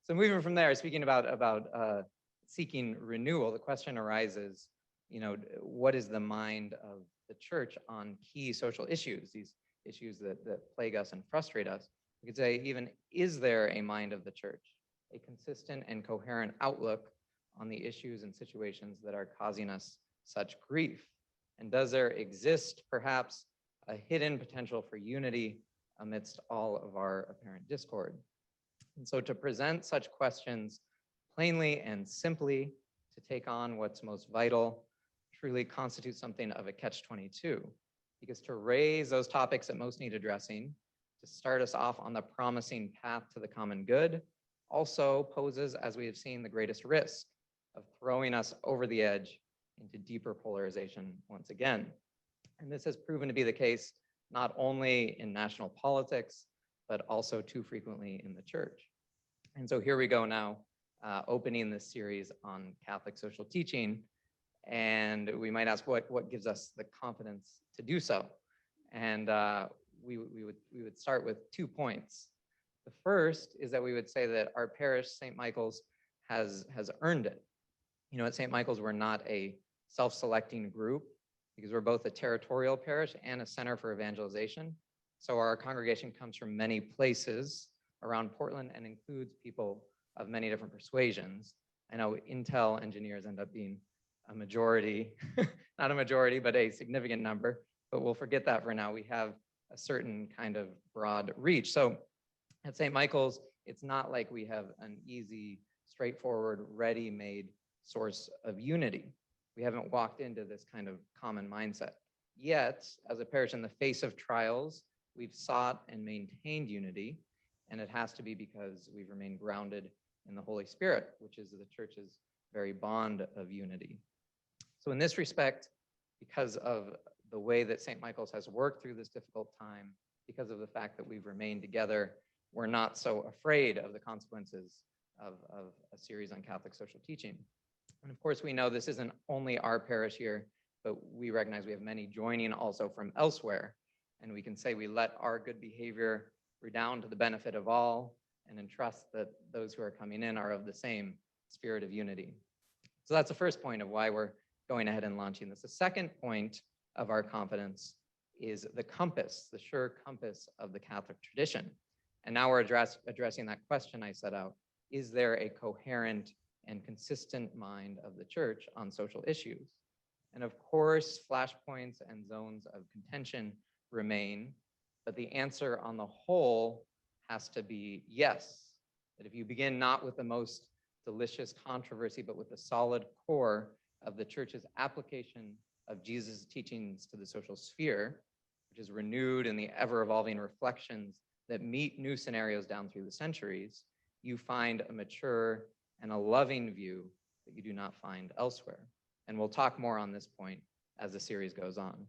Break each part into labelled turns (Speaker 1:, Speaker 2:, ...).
Speaker 1: So moving from there, speaking about seeking renewal, the question arises, what is the mind of the church on key social issues, these issues that plague us and frustrate us? We could say even, is there a mind of the church, a consistent and coherent outlook on the issues and situations that are causing us such grief? And does there exist perhaps a hidden potential for unity amidst all of our apparent discord? And so to present such questions plainly and simply, to take on what's most vital, truly constitutes something of a catch-22, because to raise those topics that most need addressing, to start us off on the promising path to the common good, also poses, as we have seen, the greatest risk of throwing us over the edge into deeper polarization once again. And this has proven to be the case not only in national politics, but also too frequently in the church. And so here we go now, opening this series on Catholic social teaching. And we might ask what gives us the confidence to do so. And we would start with 2 points. The first is that we would say that our parish, St. Michael's, has earned it. At St. Michael's, we're not a self-selecting group, because we're both a territorial parish and a center for evangelization. So our congregation comes from many places around Portland and includes people of many different persuasions. I know Intel engineers end up being a majority, not a majority, but a significant number, but we'll forget that for now. We have a certain kind of broad reach. So at St. Michael's, it's not like we have an easy, straightforward, ready-made source of unity. We haven't walked into this kind of common mindset. Yet, as a parish in the face of trials, we've sought and maintained unity, and it has to be because we've remained grounded in the Holy Spirit, which is the church's very bond of unity. So in this respect, because of the way that St. Michael's has worked through this difficult time, because of the fact that we've remained together, we're not so afraid of the consequences of a series on Catholic social teaching. And of course, we know this isn't only our parish here, but we recognize we have many joining also from elsewhere. And we can say we let our good behavior redound to the benefit of all, and entrust that those who are coming in are of the same spirit of unity. So that's the first point of why we're going ahead and launching this. The second point of our confidence is the compass, the sure compass of the Catholic tradition. And now we're addressing that question I set out. Is there a coherent and consistent mind of the church on social issues? And of course, flashpoints and zones of contention remain, but the answer on the whole has to be yes. That if you begin not with the most delicious controversy, but with the solid core of the church's application of Jesus' teachings to the social sphere, which is renewed in the ever-evolving reflections that meet new scenarios down through the centuries, you find a mature and a loving view that you do not find elsewhere. And we'll talk more on this point as the series goes on.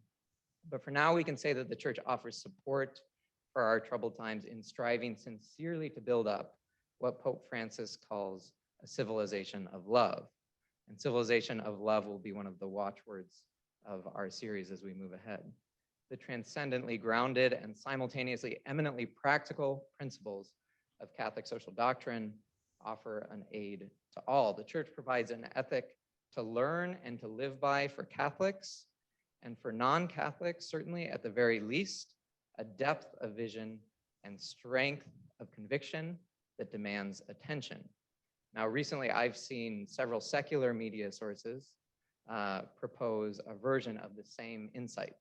Speaker 1: But for now, we can say that the church offers support for our troubled times in striving sincerely to build up what Pope Francis calls a civilization of love. And civilization of love will be one of the watchwords of our series as we move ahead. The transcendently grounded and simultaneously eminently practical principles of Catholic social doctrine offer an aid to all. The church provides an ethic to learn and to live by for Catholics, and for non-Catholics, certainly at the very least, a depth of vision and strength of conviction that demands attention. Now, recently I've seen several secular media sources propose a version of the same insight,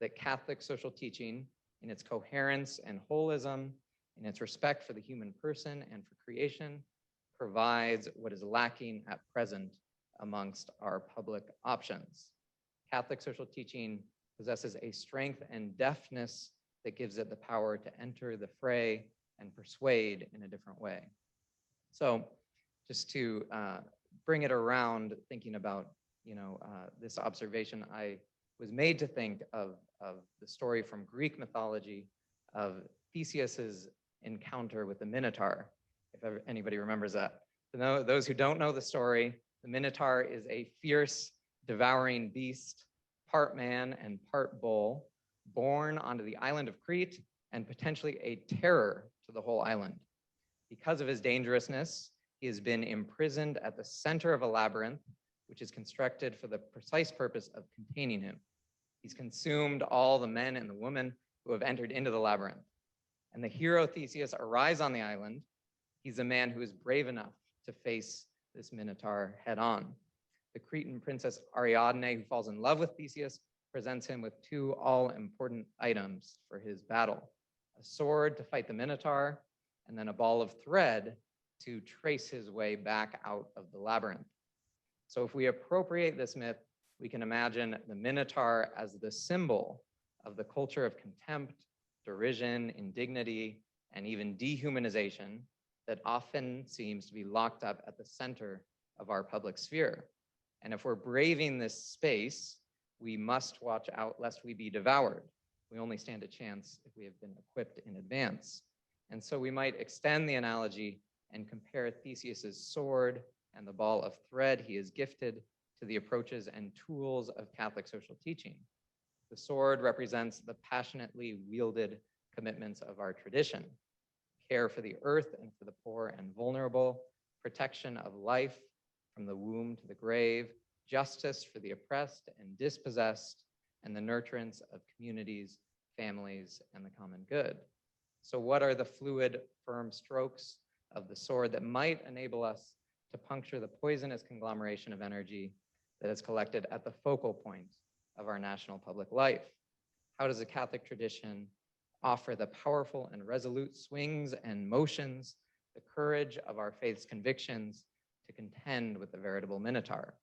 Speaker 1: that Catholic social teaching in its coherence and holism, in its respect for the human person and for creation, provides what is lacking at present amongst our public options. Catholic social teaching possesses a strength and deftness that gives it the power to enter the fray and persuade in a different way. So just to bring it around, thinking about this observation, I was made to think of the story from Greek mythology of Theseus's encounter with the Minotaur, if ever anybody remembers that. For those who don't know the story, the Minotaur is a fierce, devouring beast, part man and part bull, born onto the island of Crete and potentially a terror to the whole island. Because of his dangerousness, he has been imprisoned at the center of a labyrinth, which is constructed for the precise purpose of containing him. He's consumed all the men and the women who have entered into the labyrinth. And the hero Theseus arrives on the island. He's a man who is brave enough to face this Minotaur head on. The Cretan princess Ariadne, who falls in love with Theseus, presents him with two all-important items for his battle: a sword to fight the Minotaur, and then a ball of thread to trace his way back out of the labyrinth. So if we appropriate this myth, we can imagine the Minotaur as the symbol of the culture of contempt, derision, indignity, and even dehumanization that often seems to be locked up at the center of our public sphere. And if we're braving this space, we must watch out lest we be devoured. We only stand a chance if we have been equipped in advance. And so we might extend the analogy and compare Theseus's sword and the ball of thread he is gifted to the approaches and tools of Catholic social teaching. The sword represents the passionately wielded commitments of our tradition: care for the earth and for the poor and vulnerable, protection of life from the womb to the grave, justice for the oppressed and dispossessed, and the nurturance of communities, families, and the common good. So what are the fluid, firm strokes of the sword that might enable us to puncture the poisonous conglomeration of energy that is collected at the focal point of our national public life? How does the Catholic tradition offer the powerful and resolute swings and motions, the courage of our faith's convictions to contend with the veritable Minotaur?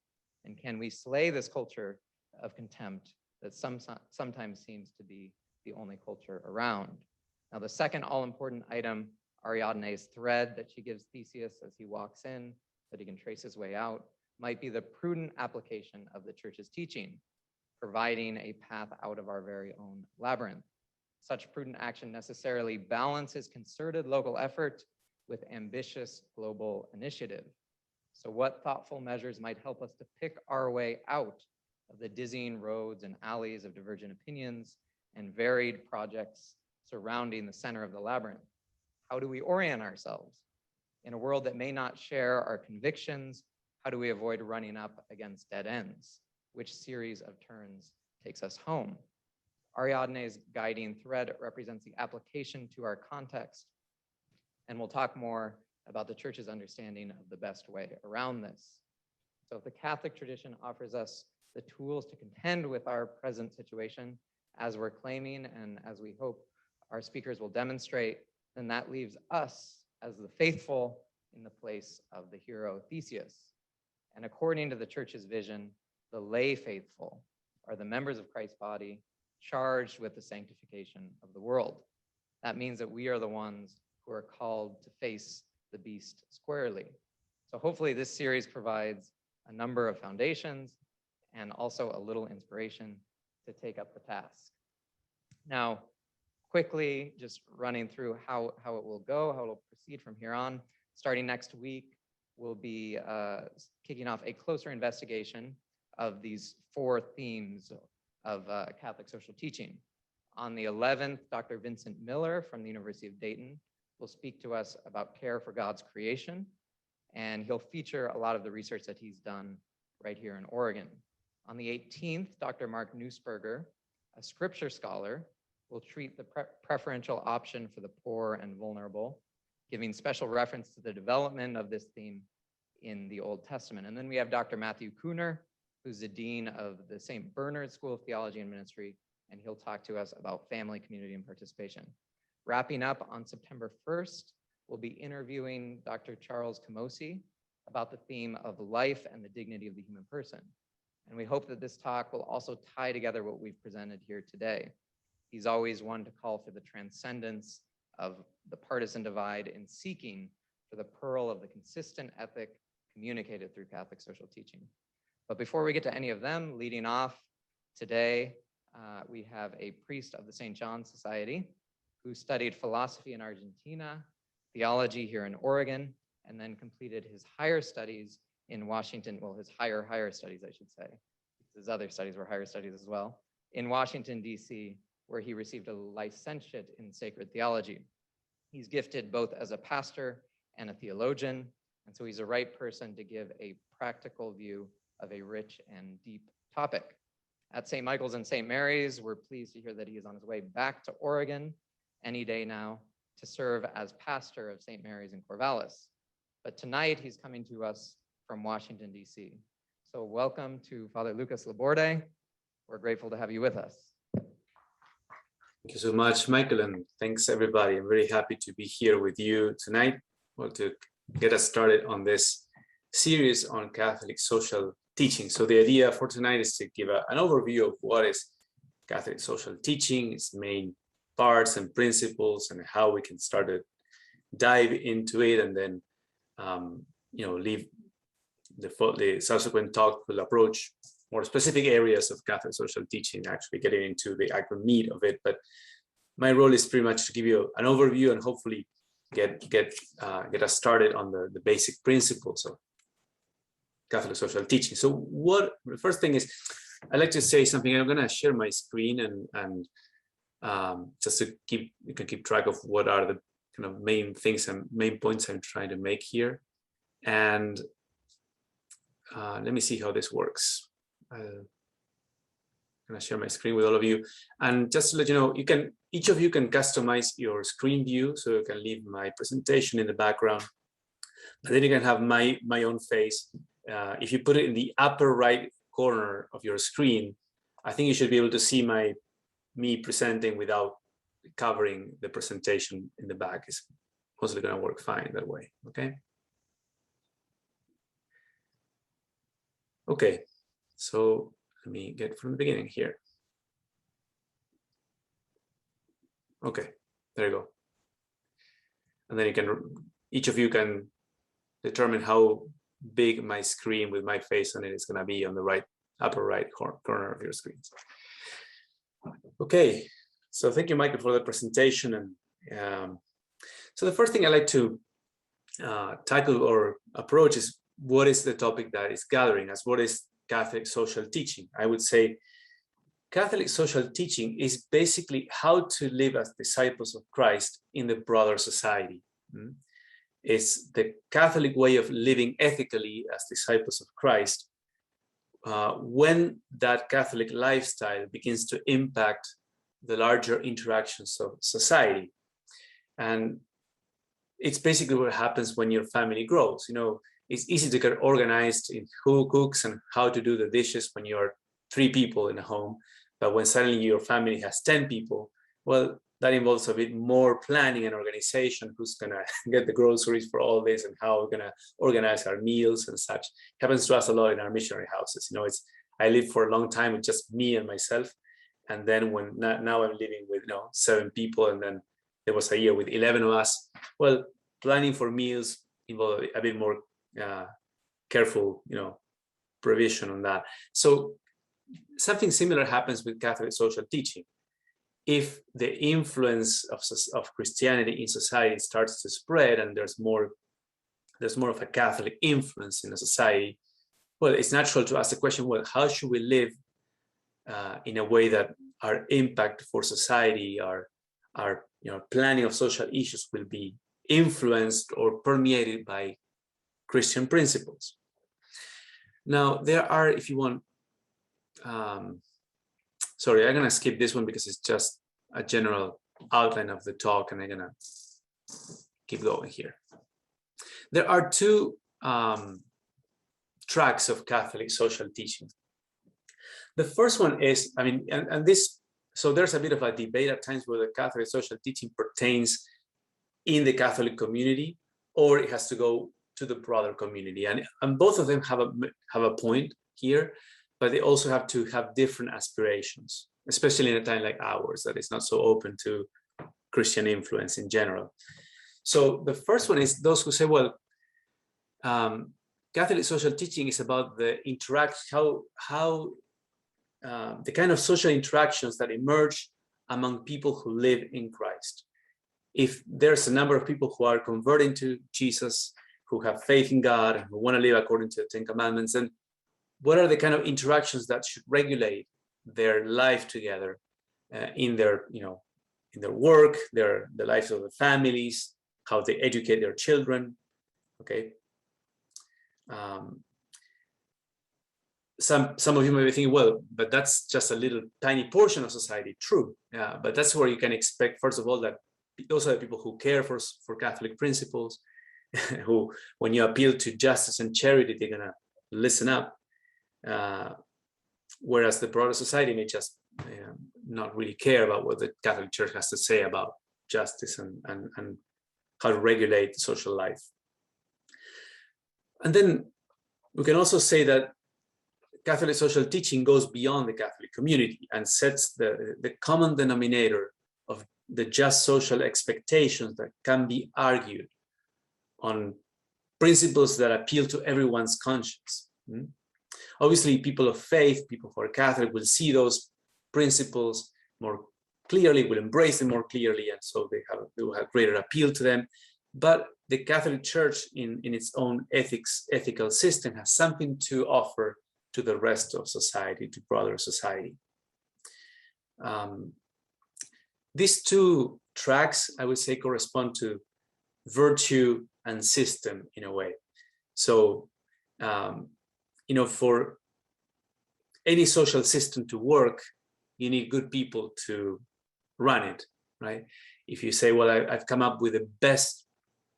Speaker 1: And can we slay this culture of contempt that sometimes seems to be the only culture around? Now, the second all-important item, Ariadne's thread that she gives Theseus as he walks in, that he can trace his way out, might be the prudent application of the church's teaching, providing a path out of our very own labyrinth. Such prudent action necessarily balances concerted local effort with ambitious global initiative. So what thoughtful measures might help us to pick our way out of the dizzying roads and alleys of divergent opinions and varied projects surrounding the center of the labyrinth? How do we orient ourselves? In a world that may not share our convictions, how do we avoid running up against dead ends? Which series of turns takes us home? Ariadne's guiding thread represents the application to our context, and we'll talk more about the church's understanding of the best way around this. So if the Catholic tradition offers us the tools to contend with our present situation, as we're claiming and as we hope our speakers will demonstrate, then that leaves us as the faithful in the place of the hero Theseus. And according to the church's vision, the lay faithful are the members of Christ's body charged with the sanctification of the world. That means that we are the ones who are called to face the beast squarely. So hopefully this series provides a number of foundations and also a little inspiration to take up the task. Now, quickly, just running through how it will go, how it will proceed from here on. Starting next week, we'll be kicking off a closer investigation of these four themes of Catholic social teaching. On the 11th, Dr. Vincent Miller from the University of Dayton will speak to us about care for God's creation, and he'll feature a lot of the research that he's done right here in Oregon. On the 18th, Dr. Mark Nussberger, a scripture scholar, will treat the preferential option for the poor and vulnerable, giving special reference to the development of this theme in the Old Testament. And then we have Dr. Matthew Kuhner, who's the dean of the St. Bernard School of Theology and Ministry, and he'll talk to us about family, community, and participation. Wrapping up on September 1st, we'll be interviewing Dr. Charles Camosi about the theme of life and the dignity of the human person. And we hope that this talk will also tie together what we've presented here today. He's always one to call for the transcendence of the partisan divide in seeking for the pearl of the consistent ethic communicated through Catholic social teaching. But before we get to any of them, leading off today, we have a priest of the St. John Society who studied philosophy in Argentina, theology here in Oregon, and then completed his higher studies in Washington, well, his higher studies, I should say. His other studies were higher studies as well, in Washington, D.C., where he received a licentiate in sacred theology. He's gifted both as a pastor and a theologian. And so he's the right person to give a practical view of a rich and deep topic. At St. Michael's and St. Mary's, we're pleased to hear that he is on his way back to Oregon any day now to serve as pastor of St. Mary's in Corvallis. But tonight he's coming to us from Washington, D.C. So welcome to Father Lucas Laborde. We're grateful to have you with us.
Speaker 2: Thank you so much, Michael, and thanks everybody. I'm very happy to be here with you tonight, well, to get us started on this series on Catholic social teaching. So the idea for tonight is to give an overview of what is Catholic social teaching, its main parts and principles, and how we can start to dive into it, and then leave the subsequent talk will approach more specific areas of Catholic social teaching, actually getting into the actual meat of it. But my role is pretty much to give you an overview and hopefully get us started on the basic principles of Catholic social teaching. So the first thing is, I'd like to say something. I'm going to share my screen and just to you can keep track of what are the kind of main things and main points I'm trying to make here. And let me see how this works. I'm going to share my screen with all of you. And just to let you know, each of you can customize your screen view, so you can leave my presentation in the background. But then you can have my own face. If you put it in the upper right corner of your screen, I think you should be able to see me presenting without covering the presentation in the back. It's mostly going to work fine that way. Okay, so let me get from the beginning here. Okay, there you go. And then each of you can determine how big my screen with my face on it is going to be on the upper right corner of your screens. Okay, so thank you, Michael, for the presentation. And so the first thing I like to tackle or approach is, what is the topic that is gathering us? What is Catholic social teaching? I would say Catholic social teaching is basically how to live as disciples of Christ in the broader society. It's the Catholic way of living ethically as disciples of Christ when that Catholic lifestyle begins to impact the larger interactions of society. And it's basically what happens when your family grows. It's easy to get organized in who cooks and how to do the dishes when you're 3 people in a home. But when suddenly your family has 10 people, well, that involves a bit more planning and organization. Who's going to get the groceries for all this, and how we're going to organize our meals and such. It happens to us a lot in our missionary houses. I lived for a long time with just me and myself. And then now I'm living with 7 people. And then there was a year with 11 of us. Well, planning for meals involved a bit more careful, provision on that. So something similar happens with Catholic social teaching. If the influence of Christianity in society starts to spread, and there's more of a Catholic influence in a society, well, it's natural to ask the question, well, how should we live in a way that our impact for society, our planning of social issues will be influenced or permeated by Christian principles? Now, there are, if you want, sorry, I'm going to skip this one because it's just a general outline of the talk, and I'm going to keep going here. There are 2 tracks of Catholic social teaching. The first one is, so there's a bit of a debate at times whether Catholic social teaching pertains in the Catholic community or it has to go to the broader community. And both of them have a point here, but they also have to have different aspirations, especially in a time like ours that is not so open to Christian influence in general. So the first one is those who say, well, Catholic social teaching is about the how the kind of social interactions that emerge among people who live in Christ. If there's a number of people who are converting to Jesus, who have faith in God, and who want to live according to the 10 Commandments, then what are the kind of interactions that should regulate their life together in their work, the lives of the families, how they educate their children, Okay. Some of you may be thinking, well, but that's just a little tiny portion of society. True, yeah, but that's where you can expect, first of all, that those are the people who care for Catholic principles, who, when you appeal to justice and charity, they're gonna listen up. Whereas the broader society may just not really care about what the Catholic Church has to say about justice and how to regulate social life. And then we can also say that Catholic social teaching goes beyond the Catholic community and sets the common denominator of the just social expectations that can be argued on principles that appeal to everyone's conscience. Obviously, people of faith, people who are Catholic, will see those principles more clearly, will embrace them more clearly, and so they will have greater appeal to them. But the Catholic Church, in its own ethical system, has something to offer to the rest of society, to broader society. These two tracks, I would say, correspond to virtue and system in a way. So, for any social system to work, you need good people to run it, right? If you say, well, I've come up with the best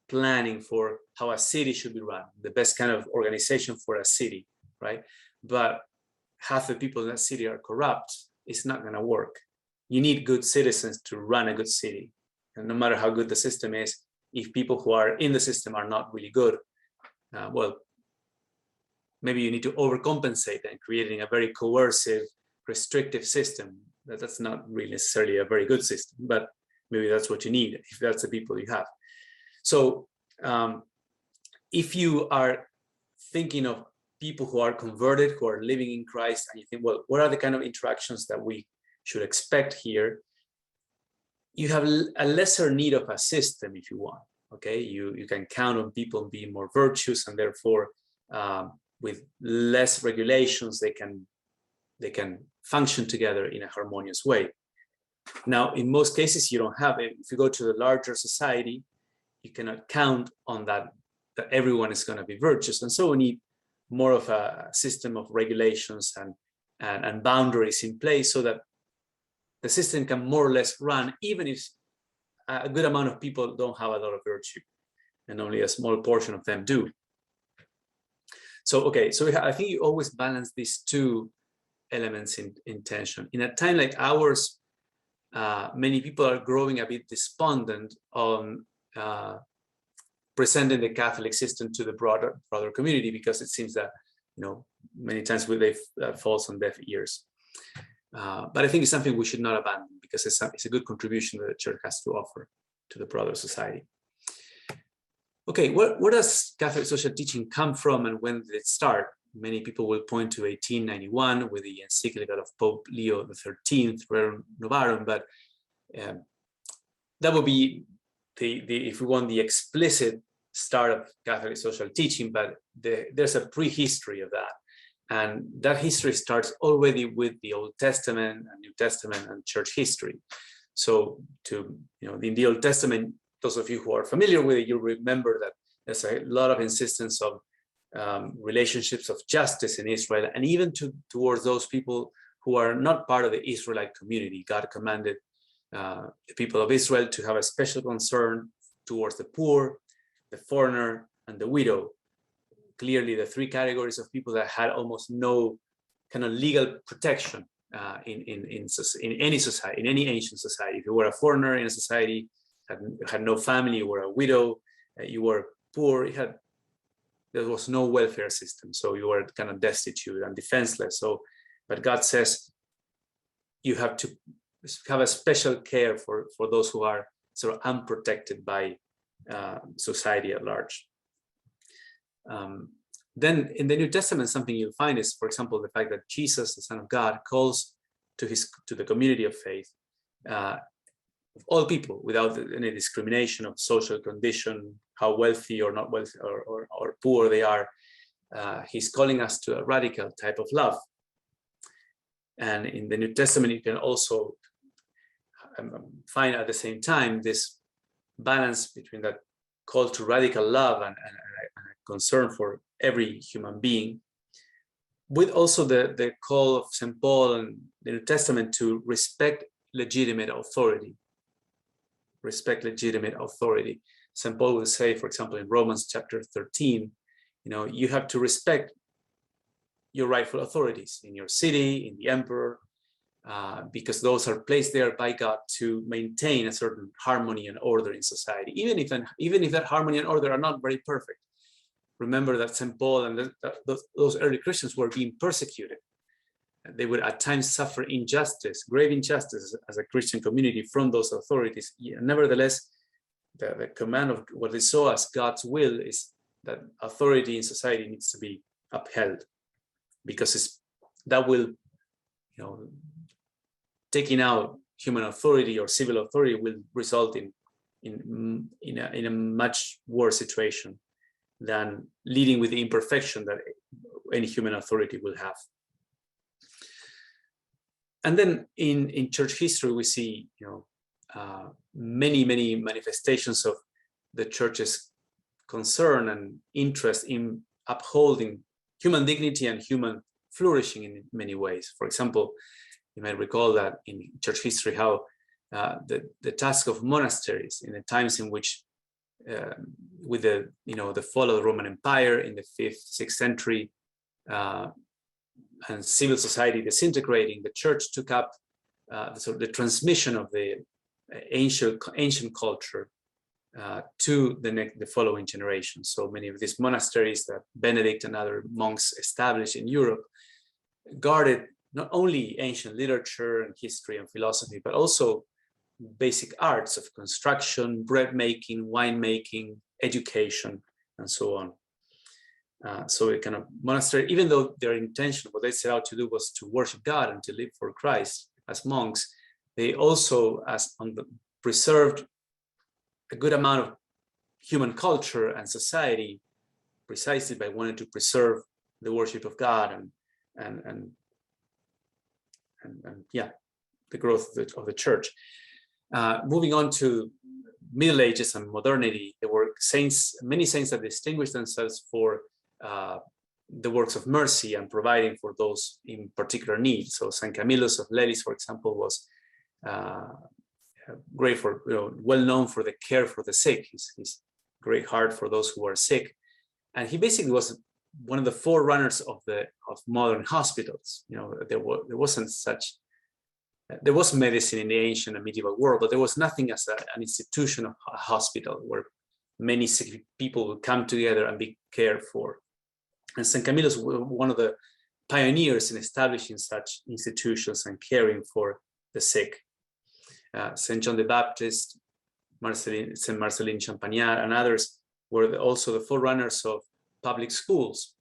Speaker 2: planning for how a city should be run, the best kind of organization for a city, right? But half the people in that city are corrupt, it's not going to work. You need good citizens to run a good city. And no matter how good the system is, if people who are in the system are not really good, well, maybe you need to overcompensate and creating a very coercive, restrictive system. That's not really necessarily a very good system, but maybe that's what you need if that's the people you have. So if you are thinking of people who are converted, who are living in Christ, and you think, well, what are the kind of interactions that we should expect here? You have a lesser need of a system if you want, okay? You can count on people being more virtuous, and therefore with less regulations, they can function together in a harmonious way. Now, in most cases, you don't have it. If you go to the larger society, you cannot count on that everyone is going to be virtuous. And so we need more of a system of regulations and boundaries in place so that the system can more or less run, even if a good amount of people don't have a lot of virtue and only a small portion of them do. So, okay, so I think you always balance these two elements in tension. In a time like ours, many people are growing a bit despondent on presenting the Catholic system to the broader community, because it seems that, many times they falls on deaf ears. But I think it's something we should not abandon, because it's a good contribution that the Church has to offer to the broader society. Okay, where does Catholic social teaching come from, and when did it start? Many people will point to 1891 with the encyclical of Pope Leo XIII, Rerum Novarum, but that would be if we want, the explicit start of Catholic social teaching, but there's a prehistory of that. And that history starts already with the Old Testament and New Testament and church history. So in the Old Testament, those of you who are familiar with it, you'll remember that there's a lot of insistence of relationships of justice in Israel, and even towards those people who are not part of the Israelite community. God commanded the people of Israel to have a special concern towards the poor, the foreigner, and the widow. Clearly, the three categories of people that had almost no kind of legal protection in any society, in any ancient society. If you were a foreigner in a society, had no family, you were a widow, you were poor, there was no welfare system, so you were kind of destitute and defenseless. But God says you have to have a special care for those who are sort of unprotected by society at large. Then in the New Testament, something you'll find is, for example, the fact that Jesus, the Son of God, calls to the community of faith, all people, without any discrimination of social condition, how wealthy or not wealthy or poor they are. He's calling us to a radical type of love. And in the New Testament, you can also find at the same time this balance between that call to radical love and concern for every human being, with also the call of St. Paul and the New Testament to respect legitimate authority. Respect legitimate authority. St. Paul will say, for example, in Romans chapter 13, you have to respect your rightful authorities in your city, in the emperor, because those are placed there by God to maintain a certain harmony and order in society, even if that harmony and order are not very perfect. Remember that St. Paul and those early Christians were being persecuted. They would at times suffer injustice, grave injustice as a Christian community from those authorities. Nevertheless, the command of what they saw as God's will is that authority in society needs to be upheld, because that will, taking out human authority or civil authority will result in a much worse situation than leading with the imperfection that any human authority will have. And then in church history, we see many manifestations of the church's concern and interest in upholding human dignity and human flourishing in many ways. For example, you might recall that in church history how the task of monasteries in the times in which with the fall of the Roman Empire in the 5th, 6th century, and civil society disintegrating, the church took up the transmission of the ancient culture to the following generation. So many of these monasteries that Benedict and other monks established in Europe guarded not only ancient literature and history and philosophy, but also basic arts of construction, bread making, wine making, education, and so on. So a kind of monastery, even though their intention, what they set out to do was to worship God and to live for Christ as monks, they also preserved a good amount of human culture and society, precisely by wanting to preserve the worship of God and the growth of the church. Moving on to Middle Ages and Modernity, there were many saints that distinguished themselves for the works of mercy and providing for those in particular need. So Saint Camillus of Lelis, for example, was great for, well known for the care for the sick. His great heart for those who are sick, and he basically was one of the forerunners of modern hospitals. There was medicine in the ancient and medieval world, but there was nothing as an institution of a hospital where many sick people would come together and be cared for. And St. Camillus was one of the pioneers in establishing such institutions and caring for the sick. St. John the Baptist, St. Marcelline Champagnat, and others were also the forerunners of public schools.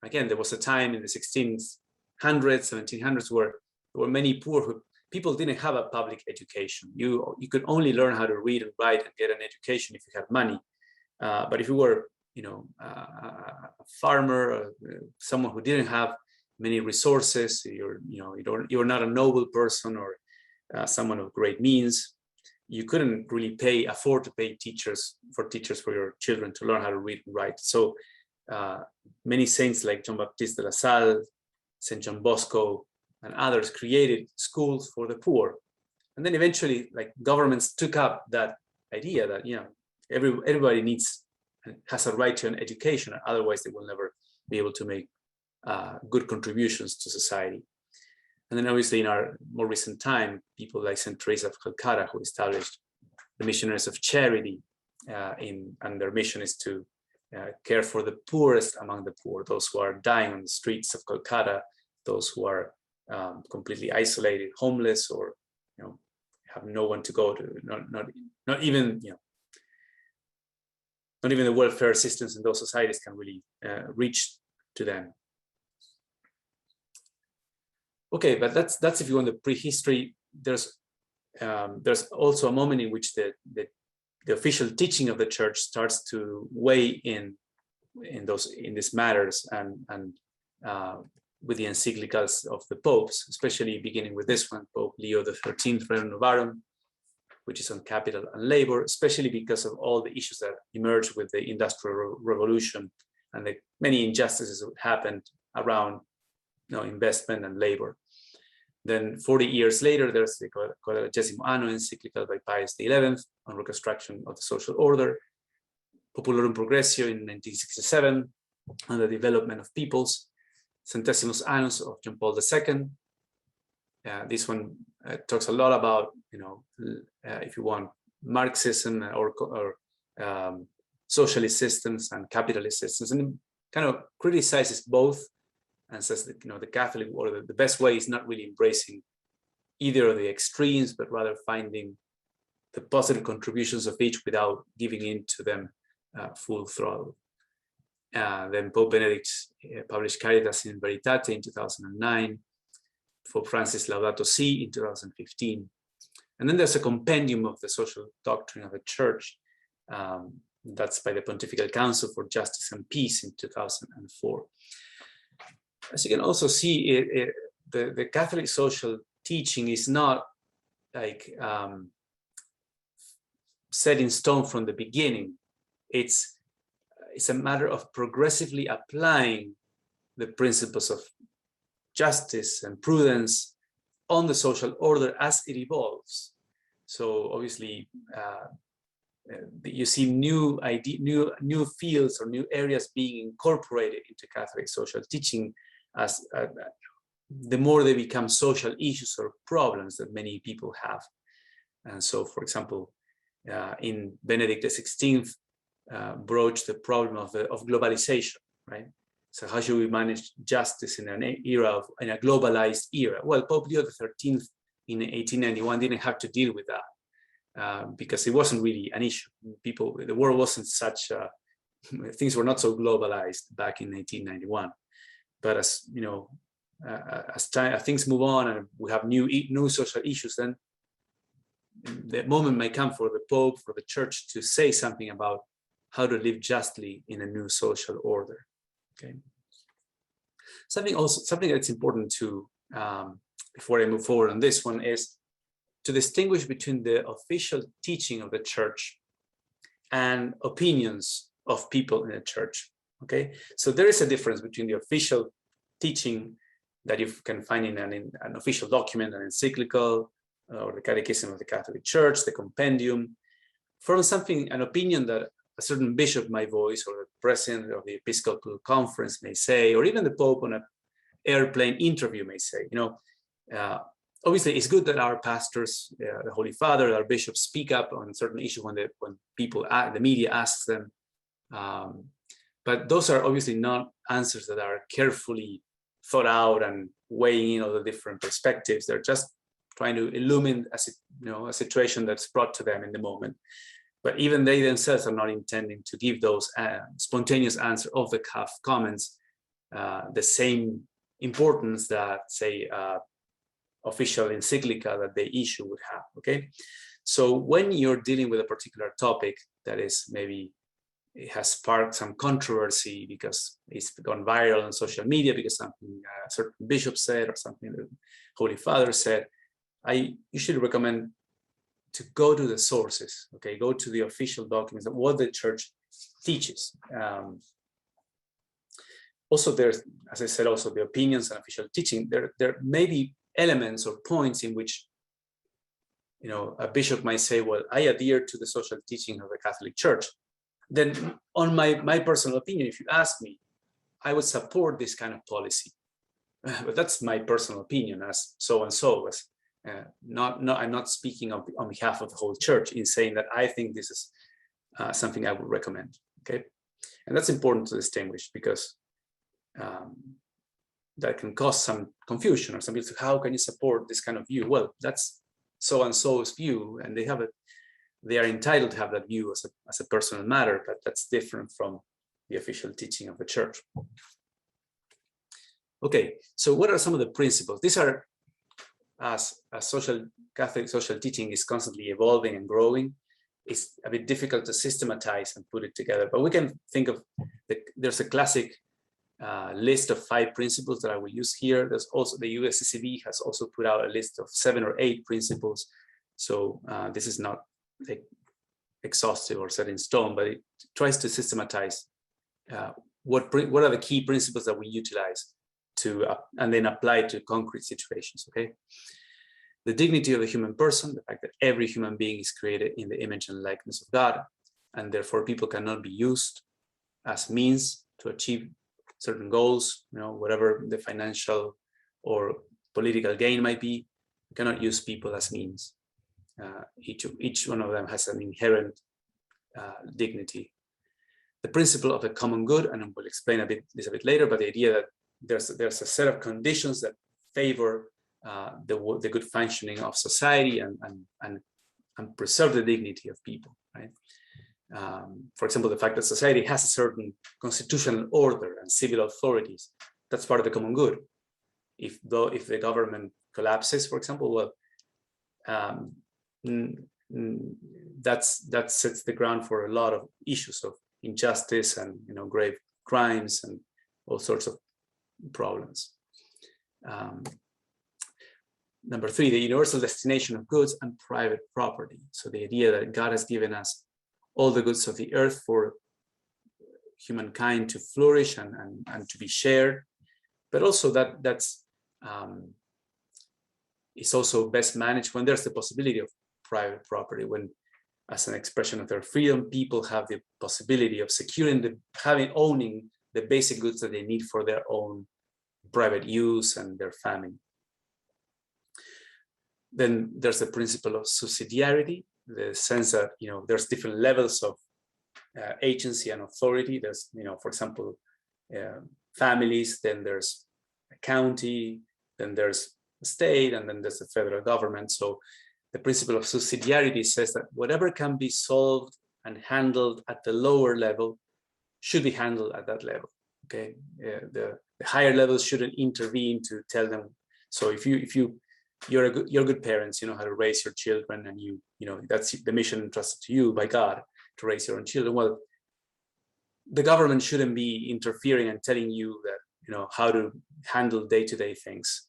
Speaker 2: Again, there was a time in the 1600s, 1700s where there were many poor people didn't have a public education. You could only learn how to read and write and get an education if you had money. But if you were, a farmer, someone who didn't have many resources, you're not a noble person or someone of great means, you couldn't really afford to pay teachers for your children to learn how to read and write. So many saints like John Baptiste de la Salle, St. John Bosco, and others created schools for the poor. And then eventually, governments took up that idea that everybody has a right to an education, otherwise they will never be able to make good contributions to society. And then obviously in our more recent time, people like St. Teresa of Calcutta, who established the Missionaries of Charity, and their mission is to care for the poorest among the poor, those who are dying on the streets of Calcutta, those who are completely isolated, homeless, or have no one to go to, not even the welfare systems in those societies can really reach to them. Okay, but that's if you want the prehistory. There's also a moment in which the official teaching of the church starts to weigh in these matters, and with the encyclicals of the popes, especially beginning with this one, Pope Leo XIII, Rerum Novarum, which is on capital and labor, especially because of all the issues that emerged with the Industrial Revolution and the many injustices that happened around investment and labor. Then 40 years later, there's the Quadragesimo Anno encyclical by Pius XI on reconstruction of the social order, Populorum Progressio in 1967 on the development of peoples, Centesimus Annus of John Paul II. This one talks a lot about, if you want, Marxism or socialist systems and capitalist systems, and kind of criticizes both and says that the Catholic order, the best way is not really embracing either of the extremes, but rather finding the positive contributions of each without giving in to them full throttle. Then Pope Benedict published Caritas in Veritate in 2009, Pope Francis Laudato Si in 2015. And then there's a compendium of the social doctrine of the Church. That's by the Pontifical Council for Justice and Peace in 2004. As you can also see, the Catholic social teaching is not like set in stone from the beginning. It's a matter of progressively applying the principles of justice and prudence on the social order as it evolves. So obviously, you see new fields or new areas being incorporated into Catholic social teaching as the more they become social issues or problems that many people have. And so, for example, in Benedict XVI broached the problem of globalization, right? So how should we manage justice in in a globalized era? Well, Pope Leo XIII in 1891 didn't have to deal with that because it wasn't really an issue. The world wasn't such, things were not so globalized back in 1891. But as things move on and we have new social issues, then the moment may come for the Pope, for the Church to say something about how to live justly in a new social order. Okay. Something that's important to, before I move forward on this one, is to distinguish between the official teaching of the Church and opinions of people in the Church. Okay, so there is a difference between the official teaching that you can find in an official document, an encyclical, or the Catechism of the Catholic Church, the compendium, from an opinion that a certain bishop might voice, or the president of the Episcopal Conference may say, or even the Pope on an airplane interview may say. Obviously, it's good that our pastors, the Holy Father, our bishops speak up on certain issues when people, the media asks them. But those are obviously not answers that are carefully thought out and weighing in all the different perspectives. They're just trying to illumine a situation that's brought to them in the moment. But even they themselves are not intending to give those spontaneous answer off the cuff comments the same importance that, say, official encyclical that they issue would have. Okay, so when you're dealing with a particular topic that is maybe it has sparked some controversy because it's gone viral on social media because something a certain bishop said or something the Holy Father said, I usually recommend to go to the sources. Okay, go to the official documents of what the Church teaches. Also, there's, as I said, also the opinions and official teaching. There may be elements or points in which a bishop might say, well, I adhere to the social teaching of the Catholic Church. Then on my personal opinion, if you ask me, I would support this kind of policy. But that's my personal opinion as so-and-so. I'm not speaking on behalf of the whole Church in saying that I think this is something I would recommend. Okay, and that's important to distinguish because that can cause some confusion or some people say, how can you support this kind of view? Well, that's so-and-so's view, and they are entitled to have that view as a personal matter, but that's different from the official teaching of the Church. Okay, so what are some of the principles? These are, as Catholic social teaching is constantly evolving and growing, it's a bit difficult to systematize and put it together, but we can think of, there's a classic list of 5 principles that I will use here. There's also, the USCCB has also put out a list of 7 or 8 principles. So this is not exhaustive or set in stone, but it tries to systematize what are the key principles that we utilize to and then apply to concrete situations. Okay, the dignity of the human person, the fact that every human being is created in the image and likeness of God, and therefore people cannot be used as means to achieve certain goals, whatever the financial or political gain might be. We cannot use people as means. Each one of them has an inherent dignity. The principle of the common good, and we'll explain this a bit later, but the idea that there's a set of conditions that favor the good functioning of society and preserve the dignity of people, right? For example, the fact that society has a certain constitutional order and civil authorities, that's part of the common good. If the government collapses, for example, well, that sets the ground for a lot of issues of injustice and grave crimes and all sorts of problems. Number 3, the universal destination of goods and private property. So the idea that God has given us all the goods of the earth for humankind to flourish and to be shared, but also that's is also best managed when there's the possibility of private property, when, as an expression of their freedom, people have the possibility of securing owning the basic goods that they need for their own private use and their family. Then there's the principle of subsidiarity, the sense that there's different levels of agency and authority. There's for example, families, then there's a county, then there's a state, and then there's the federal government. So the principle of subsidiarity says that whatever can be solved and handled at the lower level should be handled at that level. Okay, the higher levels shouldn't intervene to tell them. So if you're good parents, you know how to raise your children, and that's the mission entrusted to you by God, to raise your own children. Well, the government shouldn't be interfering and telling you that how to handle day-to-day things.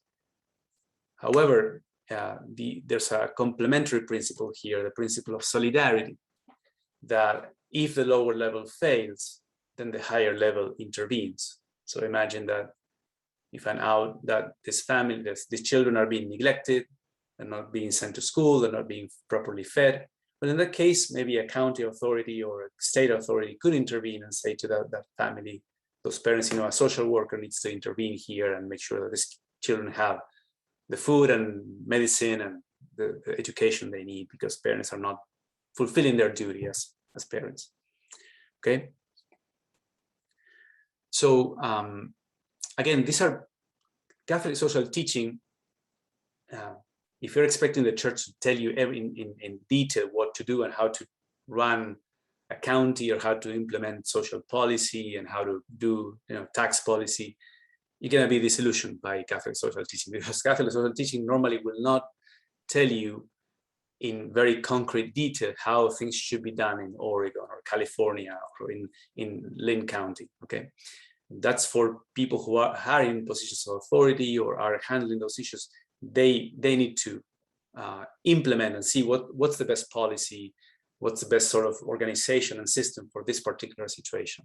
Speaker 2: However, there's a complementary principle here, the principle of solidarity, that if the lower level fails, then the higher level intervenes. So imagine that you find out that these children are being neglected, they're not being sent to school, they're not being properly fed. But in that case, maybe a county authority or a state authority could intervene and say to that family, those parents, a social worker needs to intervene here and make sure that these children have the food and medicine and the education they need, because parents are not fulfilling their duty as parents. Okay. So again, these are Catholic social teaching. If you're expecting the church to tell you in detail what to do and how to run a county or how to implement social policy and how to do tax policy, you're going to be disillusioned by Catholic social teaching, because Catholic social teaching normally will not tell you in very concrete detail how things should be done in Oregon or California or in Lynn County. Okay, that's for people who are in positions of authority or are handling those issues. They need to implement and see what's the best policy, what's the best sort of organization and system for this particular situation.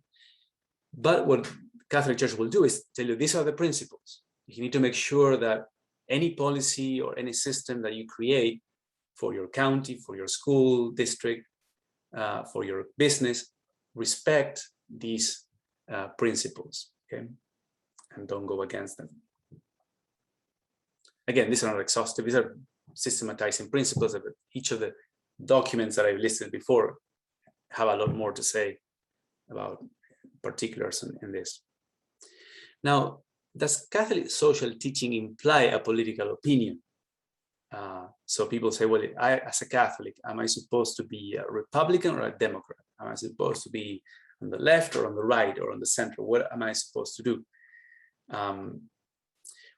Speaker 2: But what Catholic Church will do is tell you these are the principles. You need to make sure that any policy or any system that you create for your county, for your school district, for your business, respect these principles, okay, and don't go against them. Again, these are not exhaustive. These are systematizing principles. Of each of the documents that I've listed before have a lot more to say about particulars in this. Now, does Catholic social teaching imply a political opinion? So people say, well, as a Catholic, am I supposed to be a Republican or a Democrat? Am I supposed to be on the left or on the right or on the center? What am I supposed to do? I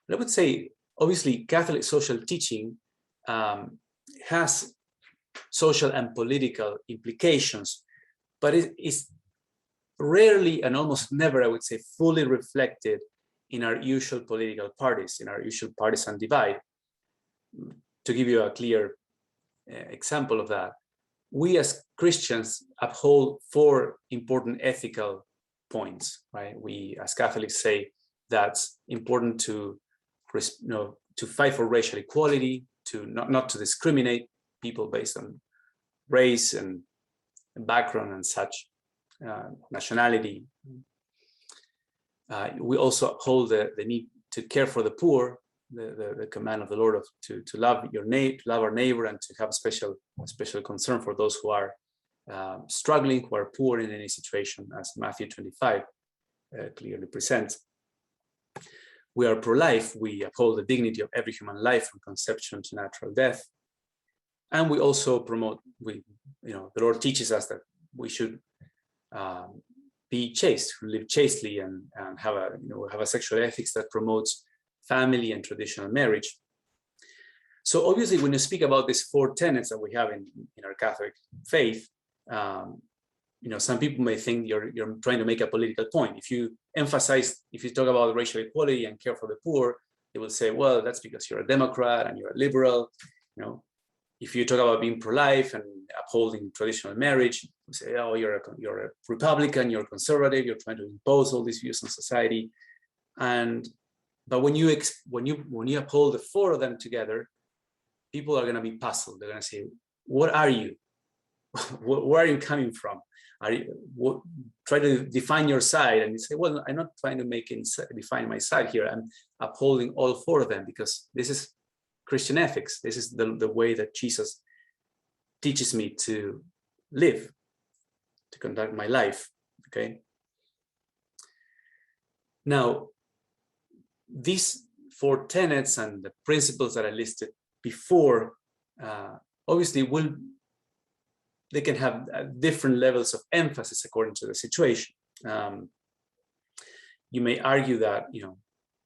Speaker 2: would say, obviously, Catholic social teaching has social and political implications, but it is rarely and almost never, I would say, fully reflected in our usual political parties, in our usual partisan divide. To give you a clear example of that, we as Christians uphold 4 important ethical points, right? We as Catholics say that's important to, to fight for racial equality, to not to discriminate people based on race and background and such, nationality. We also uphold the need to care for the poor, the command of the Lord to love love our neighbor, and to have special concern for those who are struggling, who are poor in any situation, as Matthew 25 clearly presents. We are pro-life. We uphold the dignity of every human life from conception to natural death, and we also promote. The Lord teaches us that we should be chaste, live chastely, and have a sexual ethics that promotes family and traditional marriage. So obviously, when you speak about these 4 tenets that we have in our Catholic faith, some people may think you're trying to make a political point. If you talk about racial equality and care for the poor, they will say, well, that's because you're a Democrat and you're a liberal. If you talk about being pro-life and upholding traditional marriage, you say, oh, you're a Republican, you're conservative, you're trying to impose all these views on society. But when you uphold the 4 of them together, people are going to be puzzled. They're going to say, what are you? Where are you coming from? Try to define your side, and you say, well, I'm not trying to define my side here. I'm upholding all 4 of them because this is Christian ethics. This is the way that Jesus teaches me to live, to conduct my life. Okay. Now, these 4 tenets and the principles that I listed before, obviously they can have different levels of emphasis according to the situation. You may argue that,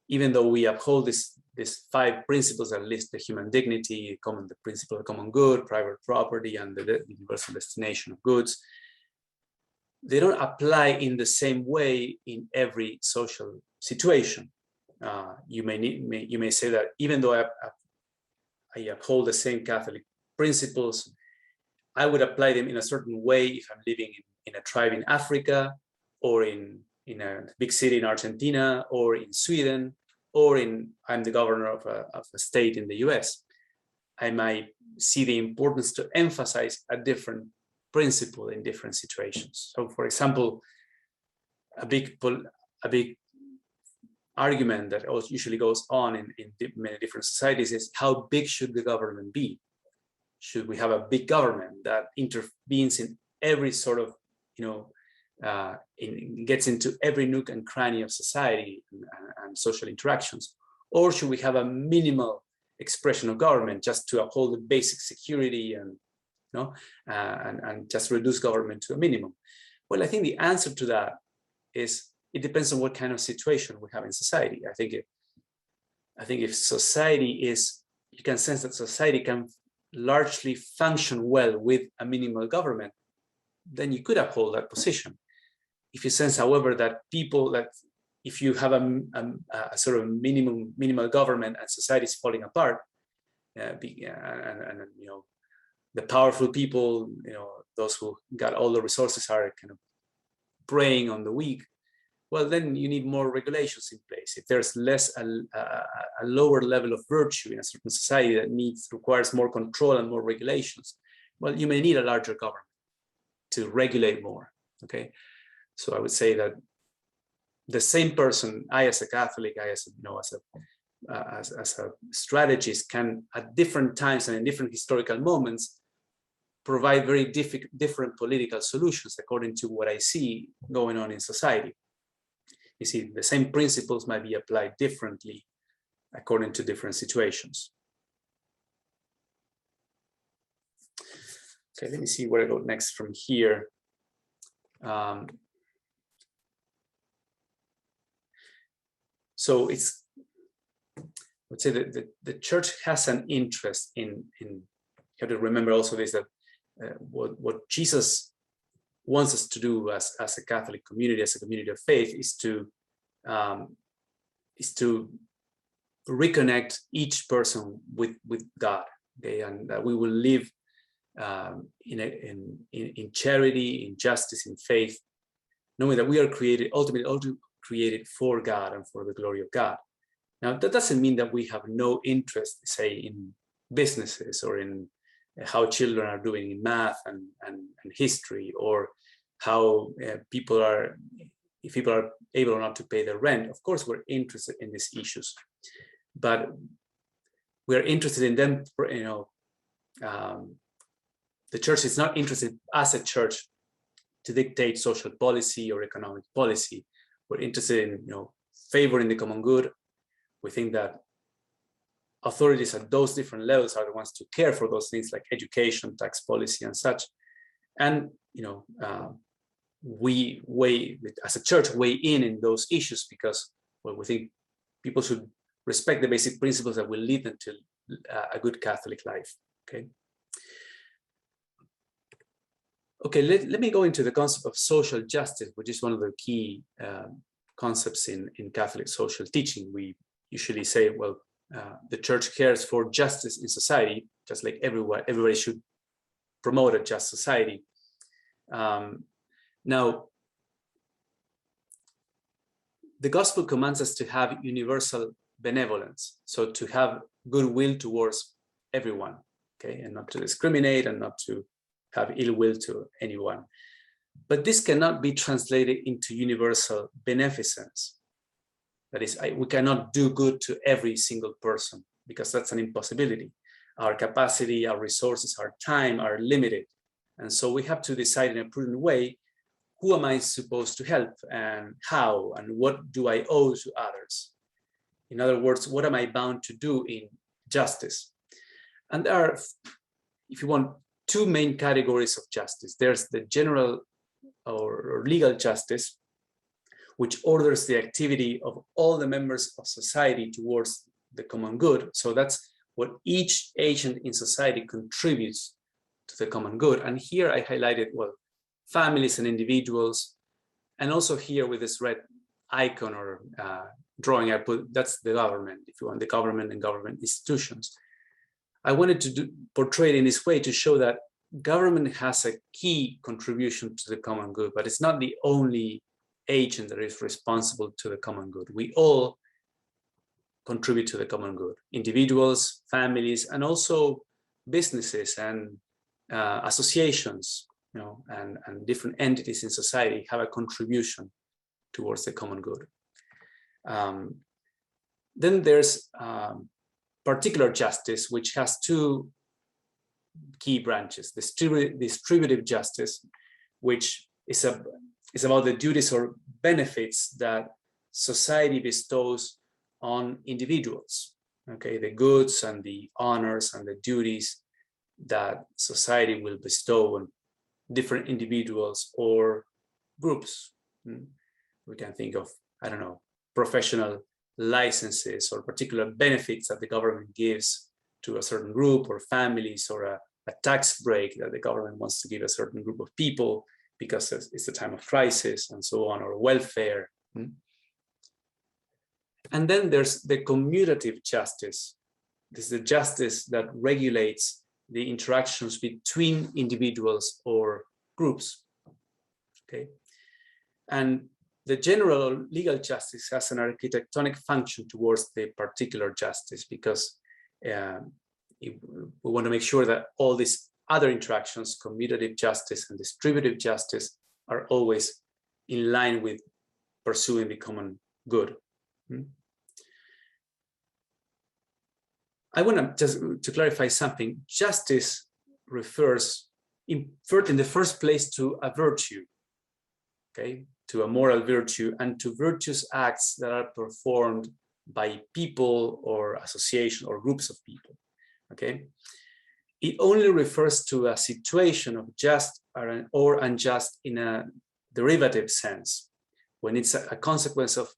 Speaker 2: even though we uphold these 5 principles that list the human dignity, the principle of common good, private property, and the universal destination of goods, they don't apply in the same way in every social situation. You may say that even though I uphold the same Catholic principles, I would apply them in a certain way if I'm living in a tribe in Africa, or in a big city in Argentina, or in Sweden, or I'm the governor of a state in the US. I might see the importance to emphasize a different principle in different situations. So, for example, a big argument that usually goes on in many different societies is, how big should the government be? Should we have a big government that intervenes in every sort of, gets into every nook and cranny of society and social interactions? Or should we have a minimal expression of government just to uphold the basic security and just reduce government to a minimum? Well, I think the answer to that is, it depends on what kind of situation we have in society. I think if society you can sense that society can largely function well with a minimal government, then you could uphold that position. If you sense, however, that if you have a sort of minimal government and society is falling apart, and the powerful people, those who got all the resources, are kind of preying on the weak, well, then you need more regulations in place. If there's a lower level of virtue in a certain society that requires more control and more regulations, well, you may need a larger government to regulate more. Okay, so I would say that the same person, I as a Catholic, as a strategist, can at different times and in different historical moments provide very different political solutions according to what I see going on in society. You see, the same principles might be applied differently according to different situations. Okay, let me see where I go next from here. So I would say that the church has an interest in you have to remember also this, that what Jesus wants us to do as a Catholic community, as a community of faith, is to reconnect each person with God, okay, and that we will live in charity, in justice, in faith, knowing that we are ultimately created for God and for the glory of God. Now, that doesn't mean that we have no interest, say, in businesses or in how children are doing in math and history, or how if people are able or not to pay their rent. Of course, we're interested in these issues, but we're interested in them, the church is not interested as a church to dictate social policy or economic policy. We're interested in, favoring the common good. We think that authorities at those different levels are the ones to care for those things like education, tax policy, and such. And we as a church weigh in those issues because, well, we think people should respect the basic principles that will lead them to a good Catholic life. Okay, let me go into the concept of social justice, which is one of the key concepts in Catholic social teaching. We usually say, well, the church cares for justice in society, just like everybody should promote a just society. Now, the gospel commands us to have universal benevolence, so to have goodwill towards everyone, and not to discriminate and not to have ill will to anyone. But this cannot be translated into universal beneficence. That is, we cannot do good to every single person, because that's an impossibility. Our capacity, our resources, our time are limited. And so we have to decide in a prudent way, who am I supposed to help, and how, and what do I owe to others? In other words, what am I bound to do in justice? And there are, if you want, two main categories of justice. There's the general or legal justice, which orders the activity of all the members of society towards the common good. So that's what each agent in society contributes to the common good. And here I highlighted, well, families and individuals, and also here with this red icon or drawing I put, that's the government, if you want, the government and government institutions. I wanted to portray it in this way to show that government has a key contribution to the common good, but it's not the only agent that is responsible to the common good. We all contribute to the common good. Individuals, families, and also businesses and associations, and different entities in society have a contribution towards the common good. Then there's particular justice, which has two key branches: distributive justice, which is about the duties or benefits that society bestows on individuals. The goods and the honors and the duties that society will bestow on different individuals or groups. We can think of, I don't know, professional licenses or particular benefits that the government gives to a certain group or families, or a tax break that the government wants to give a certain group of people because it's a time of crisis and so on, or welfare. And then there's the commutative justice. This is the justice that regulates the interactions between individuals or groups. And the general legal justice has an architectonic function towards the particular justice, because we want to make sure that all these other interactions, commutative justice and distributive justice, are always in line with pursuing the common good. I want to just to clarify something. Justice refers in the first place to a virtue, to a moral virtue, and to virtuous acts that are performed by people or association or groups of people. It only refers to a situation of just or unjust in a derivative sense, when it's a consequence of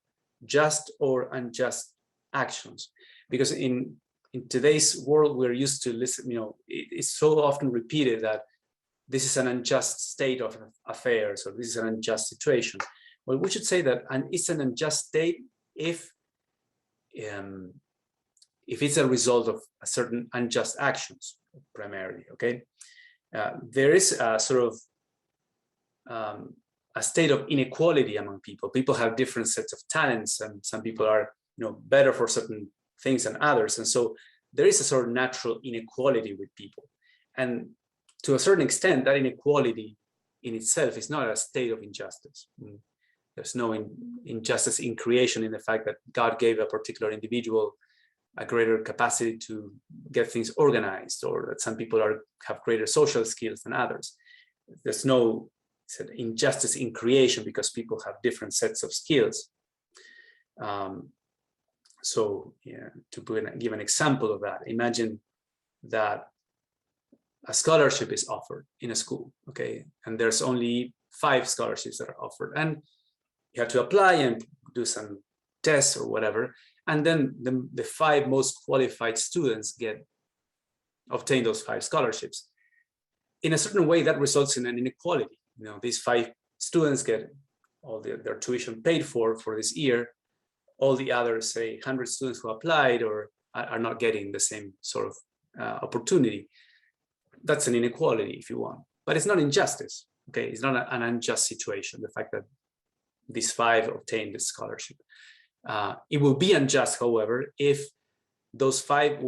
Speaker 2: just or unjust actions. Because in today's world, we're used to listen, it's so often repeated that this is an unjust state of affairs, or this is an unjust situation. Well, we should say that it's an unjust state if it's a result of a certain unjust actions, primarily. There is a sort of a state of inequality among people. People have different sets of talents, and some people are, better for certain things than others. And so there is a sort of natural inequality with people. And to a certain extent, that inequality in itself is not a state of injustice. There's no injustice in creation in the fact that God gave a particular individual a greater capacity to get things organized, or that some people have greater social skills than others. There's no injustice in creation because people have different sets of skills. So to give an example of that, imagine that a scholarship is offered in a school, okay, and there's only 5 scholarships that are offered, and you have to apply and do some tests or whatever, and then the 5 most qualified students obtain those 5 scholarships. In a certain way, that results in an inequality. These 5 students get all their tuition paid for this year. All the others, say 100 students who applied or are not getting the same sort of opportunity. That's an inequality, if you want, but it's not injustice. Okay, it's not an unjust situation. The fact that these 5 obtained this scholarship. It will be unjust, however, if those 5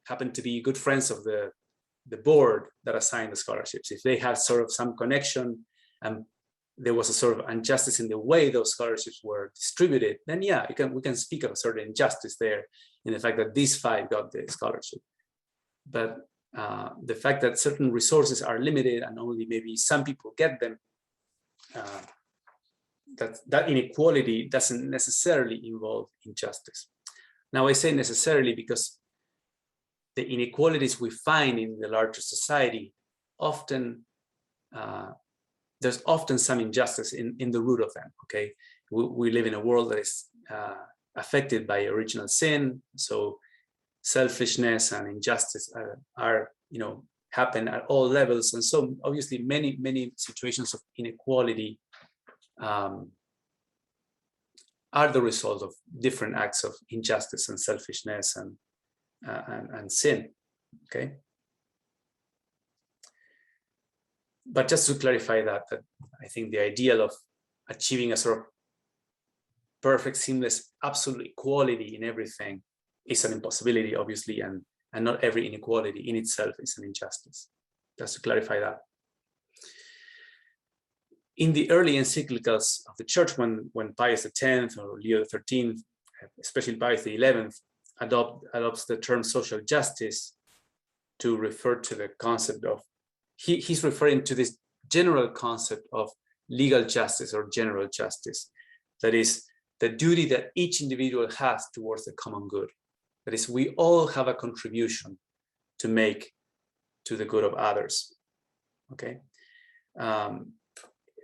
Speaker 2: happen to be good friends of the board that assigned the scholarships. If they had sort of some connection and there was a sort of injustice in the way those scholarships were distributed, then we can speak of a certain injustice there in the fact that these 5 got the scholarship. But the fact that certain resources are limited and only maybe some people get them, that inequality doesn't necessarily involve injustice. Now, I say necessarily because the inequalities we find in the larger society there's often some injustice in the root of them. Okay, we live in a world that is affected by original sin, so selfishness and injustice happen at all levels, and so obviously many situations of inequality are the result of different acts of injustice and selfishness and sin. Okay, but just to clarify that I think the ideal of achieving a sort of perfect, seamless, absolute equality in everything is an impossibility, obviously, and not every inequality in itself is an injustice. Just to clarify that. In the early encyclicals of the Church, when Pius X or Leo XIII, especially Pius XI, adopts the term social justice to refer to the concept of, he's referring to this general concept of legal justice or general justice. That is the duty that each individual has towards the common good. That is, we all have a contribution to make to the good of others. Okay.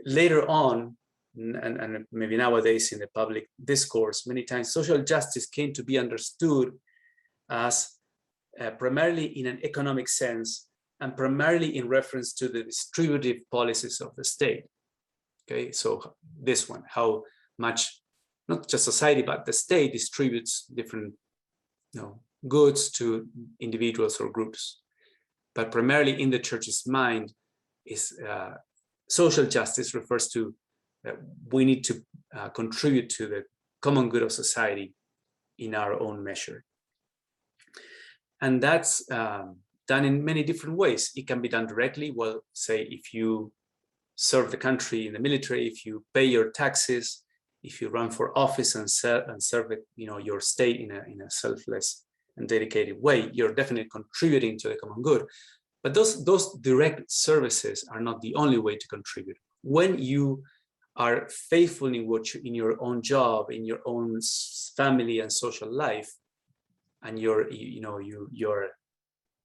Speaker 2: Later on, and maybe nowadays in the public discourse, many times social justice came to be understood as primarily in an economic sense and primarily in reference to the distributive policies of the state. Okay, so this one, how much, not just society, but the state distributes different goods to individuals or groups. But primarily in the Church's mind is social justice refers to we need to contribute to the common good of society in our own measure. And that's done in many different ways. It can be done directly. Well, say if you serve the country in the military, if you pay your taxes, if you run for office and serve your state in a selfless and dedicated way, you're definitely contributing to the common good. But those direct services are not the only way to contribute. When you are faithful in your own job, in your own family and social life, and you're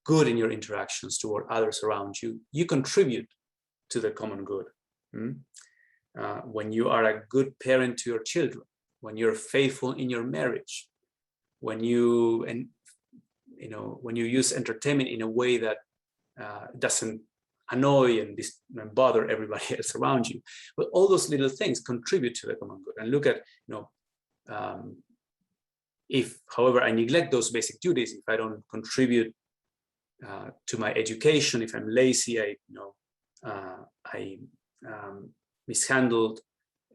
Speaker 2: good in your interactions toward others around you, you contribute to the common good. When you are a good parent to your children, when you're faithful in your marriage, when you use entertainment in a way that doesn't annoy and bother everybody else around you, but all those little things contribute to the common good. And look at, if, however, I neglect those basic duties, if I don't contribute to my education, if I'm lazy, I mishandled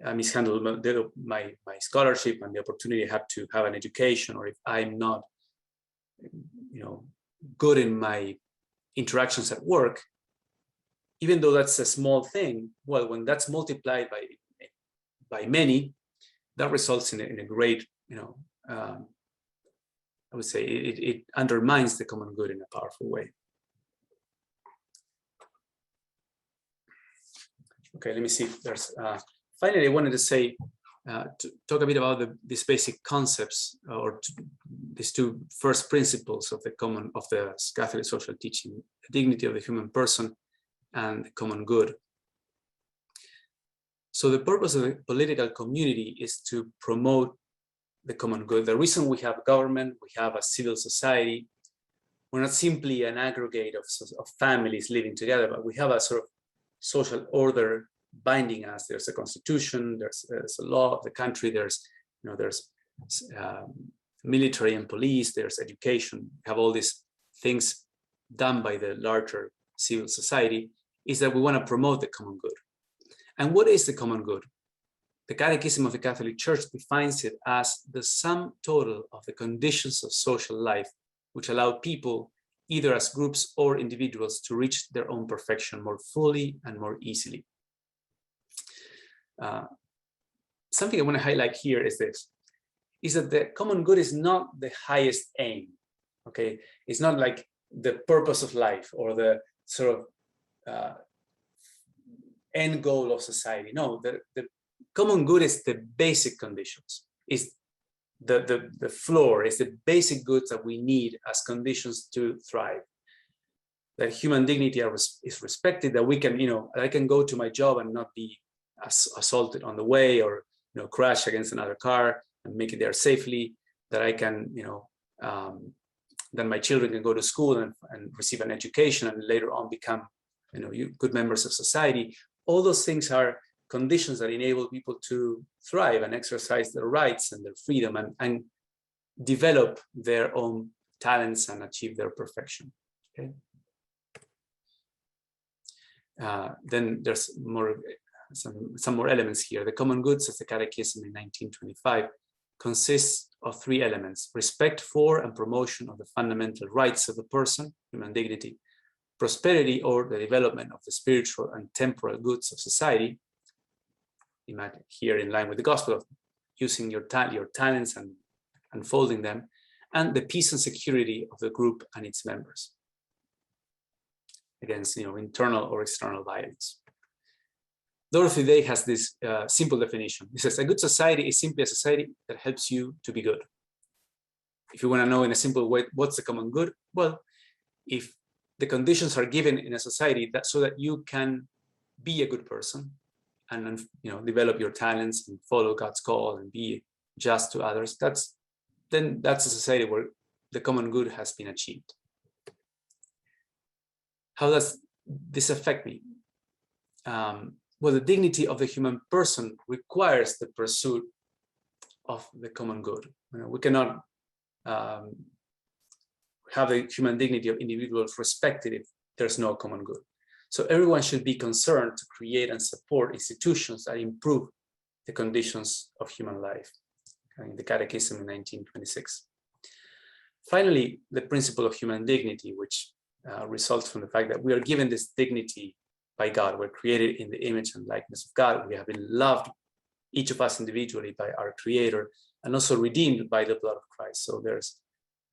Speaker 2: my scholarship and the opportunity I have to have an education, or if I'm not, good in my interactions at work, even though that's a small thing, well, when that's multiplied by many, that results in a great, I would say it undermines the common good in a powerful way. Okay, let me see if there's, finally, I wanted to say, to talk a bit about these basic concepts, or these two first principles of the Catholic social teaching: the dignity of the human person and the common good. So the purpose of the political community is to promote the common good. The reason we have government, we have a civil society, we're not simply an aggregate of families living together, but we have a sort of social order binding us. There's a constitution, there's a law of the country, there's military and police, there's education. We have all these things done by the larger civil society. Is that we want to promote the common good. And what is the common good? The Catechism of the Catholic Church defines it as the sum total of the conditions of social life which allow people, either as groups or individuals, to reach their own perfection more fully and more easily. Something I want to highlight here is this, is that the common good is not the highest aim, okay? It's not like the purpose of life or the sort of end goal of society. No, the common good is the basic conditions, is the floor, is the basic goods that we need as conditions to thrive. That human dignity is respected, that we can, I can go to my job and not be assaulted on the way, or crash against another car and make it there safely, that I can, then my children can go to school and receive an education and later on become, good members of society. All those things are conditions that enable people to thrive and exercise their rights and their freedom and develop their own talents and achieve their perfection. Okay. Then there's some more elements here. The common good, says the Catechism in 1925, consists of three elements: respect for and promotion of the fundamental rights of the person, human dignity; prosperity, or the development of the spiritual and temporal goods of society, here in line with the gospel of using your talents and unfolding them; and the peace and security of the group and its members against internal or external violence. Dorothy Day has this simple definition. He says, a good society is simply a society that helps you to be good. If you want to know in a simple way what's the common good, well, if the conditions are given in a society so that you can be a good person and develop your talents and follow God's call and be just to others, that's a society where the common good has been achieved. How does this affect me? Well, the dignity of the human person requires the pursuit of the common good. We cannot have the human dignity of individuals respected if there's no common good. So everyone should be concerned to create and support institutions that improve the conditions of human life. In the Catechism in 1926. Finally, the principle of human dignity, which results from the fact that we are given this dignity by God. We're created in the image and likeness of God. We have been loved, each of us individually, by our Creator, and also redeemed by the blood of Christ. So there's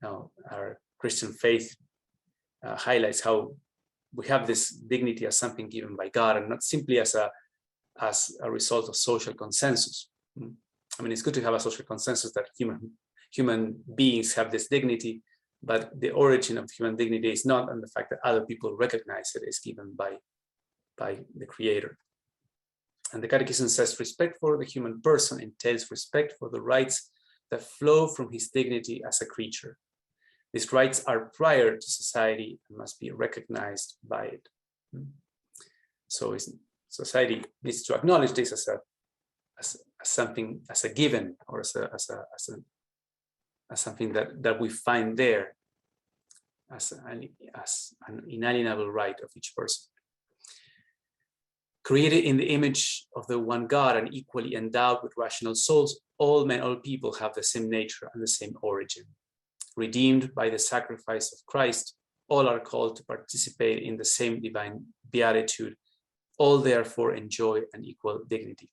Speaker 2: our Christian faith highlights how we have this dignity as something given by God, and not simply as a result of social consensus. I mean, it's good to have a social consensus that human beings have this dignity, but the origin of human dignity is not in the fact that other people recognize it is given by the Creator. And the Catechism says, respect for the human person entails respect for the rights that flow from his dignity as a creature. These rights are prior to society and must be recognized by it. So society needs to acknowledge this as something, as a given, or as something that we find there as an inalienable right of each person. created in the image of the one God and equally endowed with rational souls, all men, all people have the same nature and the same origin. Redeemed by the sacrifice of Christ, all are called to participate in the same divine beatitude. All therefore enjoy an equal dignity.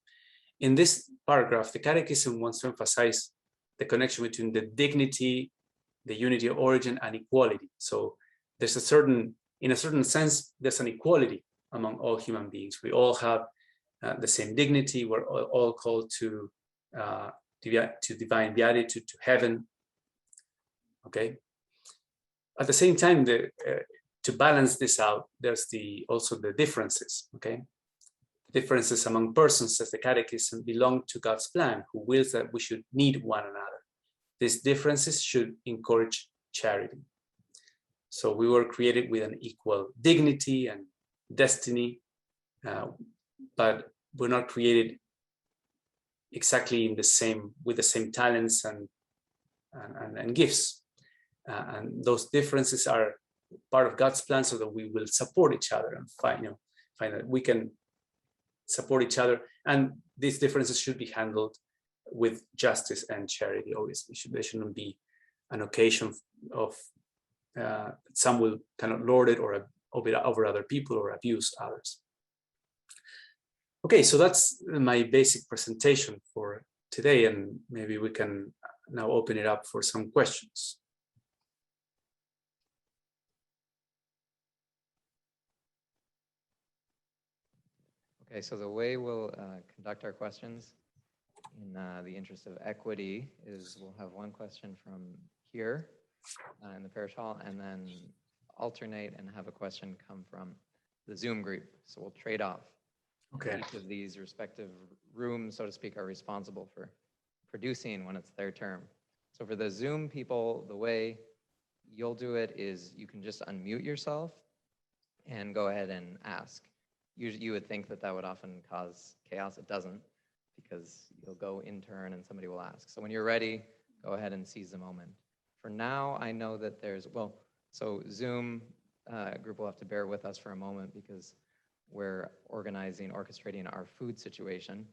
Speaker 2: In this paragraph, the Catechism wants to emphasize the connection between the dignity, the unity of origin, and equality. So there's in a certain sense, there's an equality among all human beings. We all have the same dignity. We're all called to divine beatitude, to heaven. Okay. At the same time, to balance this out, there's also the differences. Okay. Differences among persons, says the Catechism, belong to God's plan, who wills that we should need one another. These differences should encourage charity. So we were created with an equal dignity and destiny, but we're not created exactly with the same talents and gifts. And those differences are part of God's plan, so that we will support each other and find that we can support each other. And these differences should be handled with justice and charity. Always, there shouldn't be an occasion of some will kind of lord it or over other people or abuse others. Okay, so that's my basic presentation for today, and maybe we can now open it up for some questions.
Speaker 1: Okay, so the way we'll conduct our questions in the interest of equity is we'll have one question from here in the parish hall, and then alternate and have a question come from the Zoom group. So we'll trade off.
Speaker 2: Okay.
Speaker 1: Each of these respective rooms, so to speak, are responsible for producing when it's their term. So for the Zoom people, the way you'll do it is you can just unmute yourself and go ahead and ask. You would think that would often cause chaos. It doesn't, because you'll go in turn and somebody will ask. So when you're ready, go ahead and seize the moment. For now, I know that so Zoom group will have to bear with us for a moment because we're orchestrating our food situation.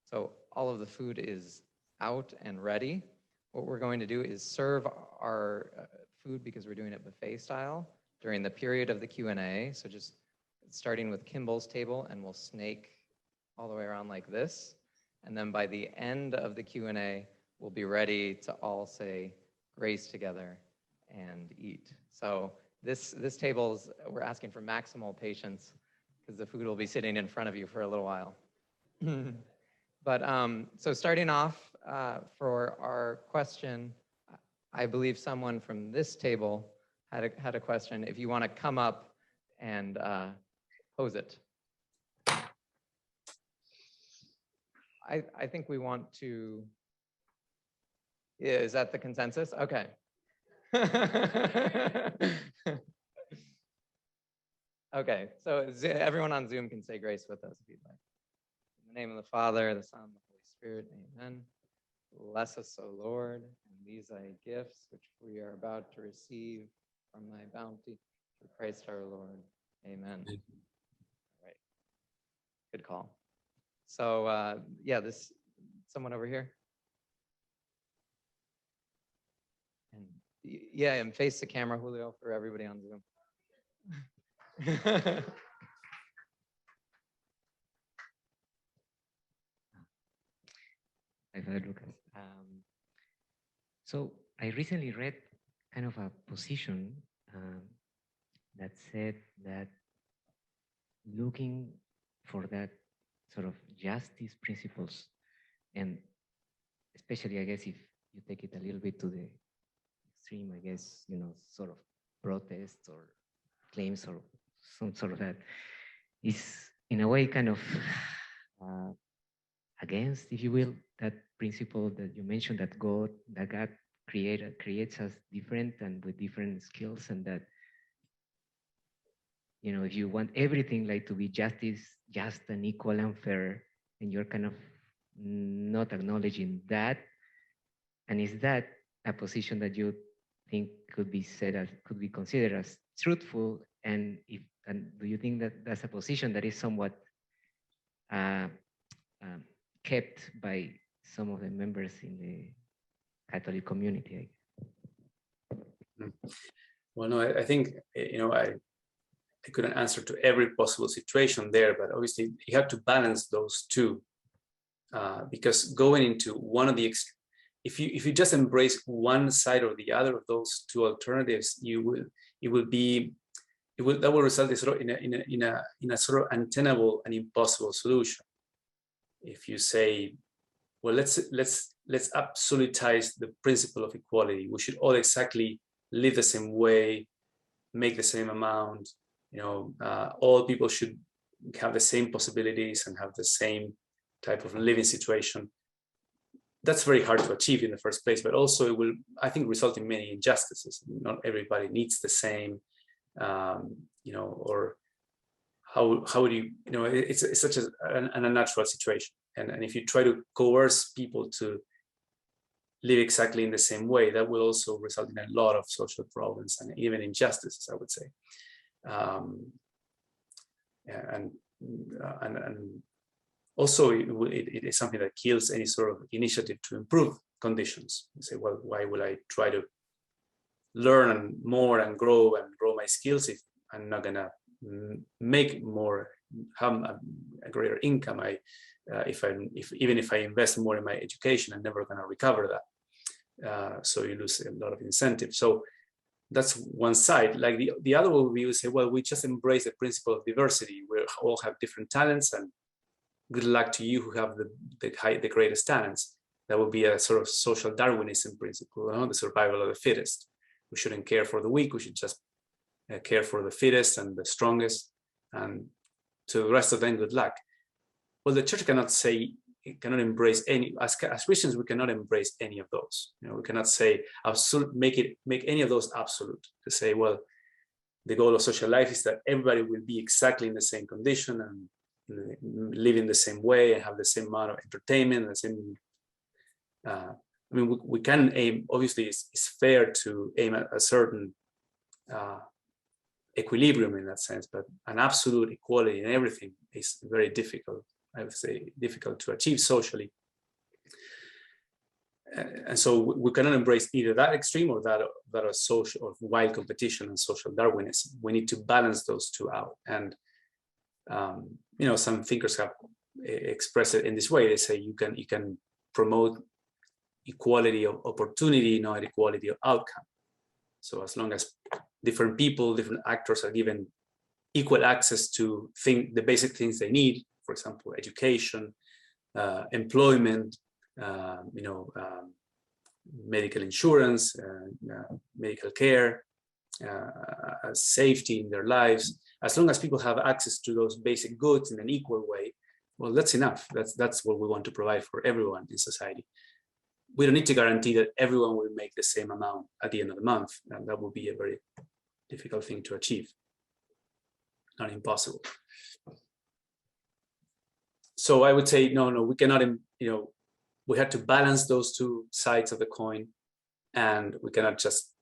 Speaker 1: So all of the food is out and ready. What we're going to do is serve our food, because we're doing it buffet style, during the period of the Q&A. So just starting with Kimball's table, and we'll snake all the way around like this. And then by the end of the Q&A, we'll be ready to all say grace together and eat. So this table's, we're asking for maximal patience, because the food will be sitting in front of you for a little while. But so starting off for our question, I believe someone from this table had a question. If you want to come up and pose it. I think we want to, is that the consensus? Okay. Okay, so everyone on Zoom can say grace with us if you'd like. In the name of the Father, the Son, and the Holy Spirit, amen. Bless us, O Lord, and these thy gifts, which we are about to receive from thy bounty, through Christ our Lord. Amen. All right, good call. So yeah, someone over here. And yeah, and face the camera, Julio, for everybody on Zoom.
Speaker 3: I've heard Lucas. So I recently read kind of a position that said that looking for that sort of justice principles, and especially, I guess, if you take it a little bit to the extreme, I guess, sort of protests or claims or some sort of that, is in a way kind of against, if you will, that principle that you mentioned, that God creates us different and with different skills, and that, if you want everything like to be just and equal and fair, and you're kind of not acknowledging that, and is that a position that you think could be considered as truthful, and do you think that that's a position that is somewhat kept by some of the members in the Catholic community.
Speaker 2: Well, no, I think, I couldn't answer to every possible situation there, but obviously you have to balance those two, because going into one of the, if you just embrace one side or the other of those two alternatives, that will result in a sort of untenable and impossible solution. If you say, well, let's absolutize the principle of equality. We should all exactly live the same way, make the same amount. All people should have the same possibilities and have the same type of living situation. That's very hard to achieve in the first place, but also it will, I think, result in many injustices. Not everybody needs the same, or how would you, it's such an unnatural situation. And if you try to coerce people to live exactly in the same way, that will also result in a lot of social problems and even injustices, I would say. And also it is something that kills any sort of initiative to improve conditions. You say, well, why will I try to learn more and grow my skills if I'm not gonna make more, have a greater income? Even if I invest more in my education, I'm never gonna recover that. So you lose a lot of incentive. So that's one side. Like the other one, we would say, well, we just embrace the principle of diversity. We all have different talents, and good luck to you who have the greatest talents. That would be a sort of social Darwinism principle, the survival of the fittest. We shouldn't care for the weak. We should just care for the fittest and the strongest, and to the rest of them, good luck. Well, the church cannot embrace any, as Christians, we cannot embrace any of those. We cannot say absolute, make any of those absolute. To say, well, the goal of social life is that everybody will be exactly in the same condition and live in the same way and have the same amount of entertainment, the same. We can aim. Obviously, it's fair to aim at a certain equilibrium in that sense, but an absolute equality in everything is very difficult. I would say difficult to achieve socially. And so we cannot embrace either that extreme or that of social or wild competition and social Darwinism. We need to balance those two out. And some thinkers have expressed it in this way. They say you can promote equality of opportunity, not equality of outcome. So as long as different people, different actors are given equal access to the basic things they need, for example, education, employment, medical insurance, medical care, safety in their lives. As long as people have access to those basic goods in an equal way, well, that's enough. That's what we want to provide for everyone in society. We don't need to guarantee that everyone will make the same amount at the end of the month, and that would be a very difficult thing to achieve. Not impossible. So I would say, no, we cannot, we have to balance those two sides of the coin, and we cannot just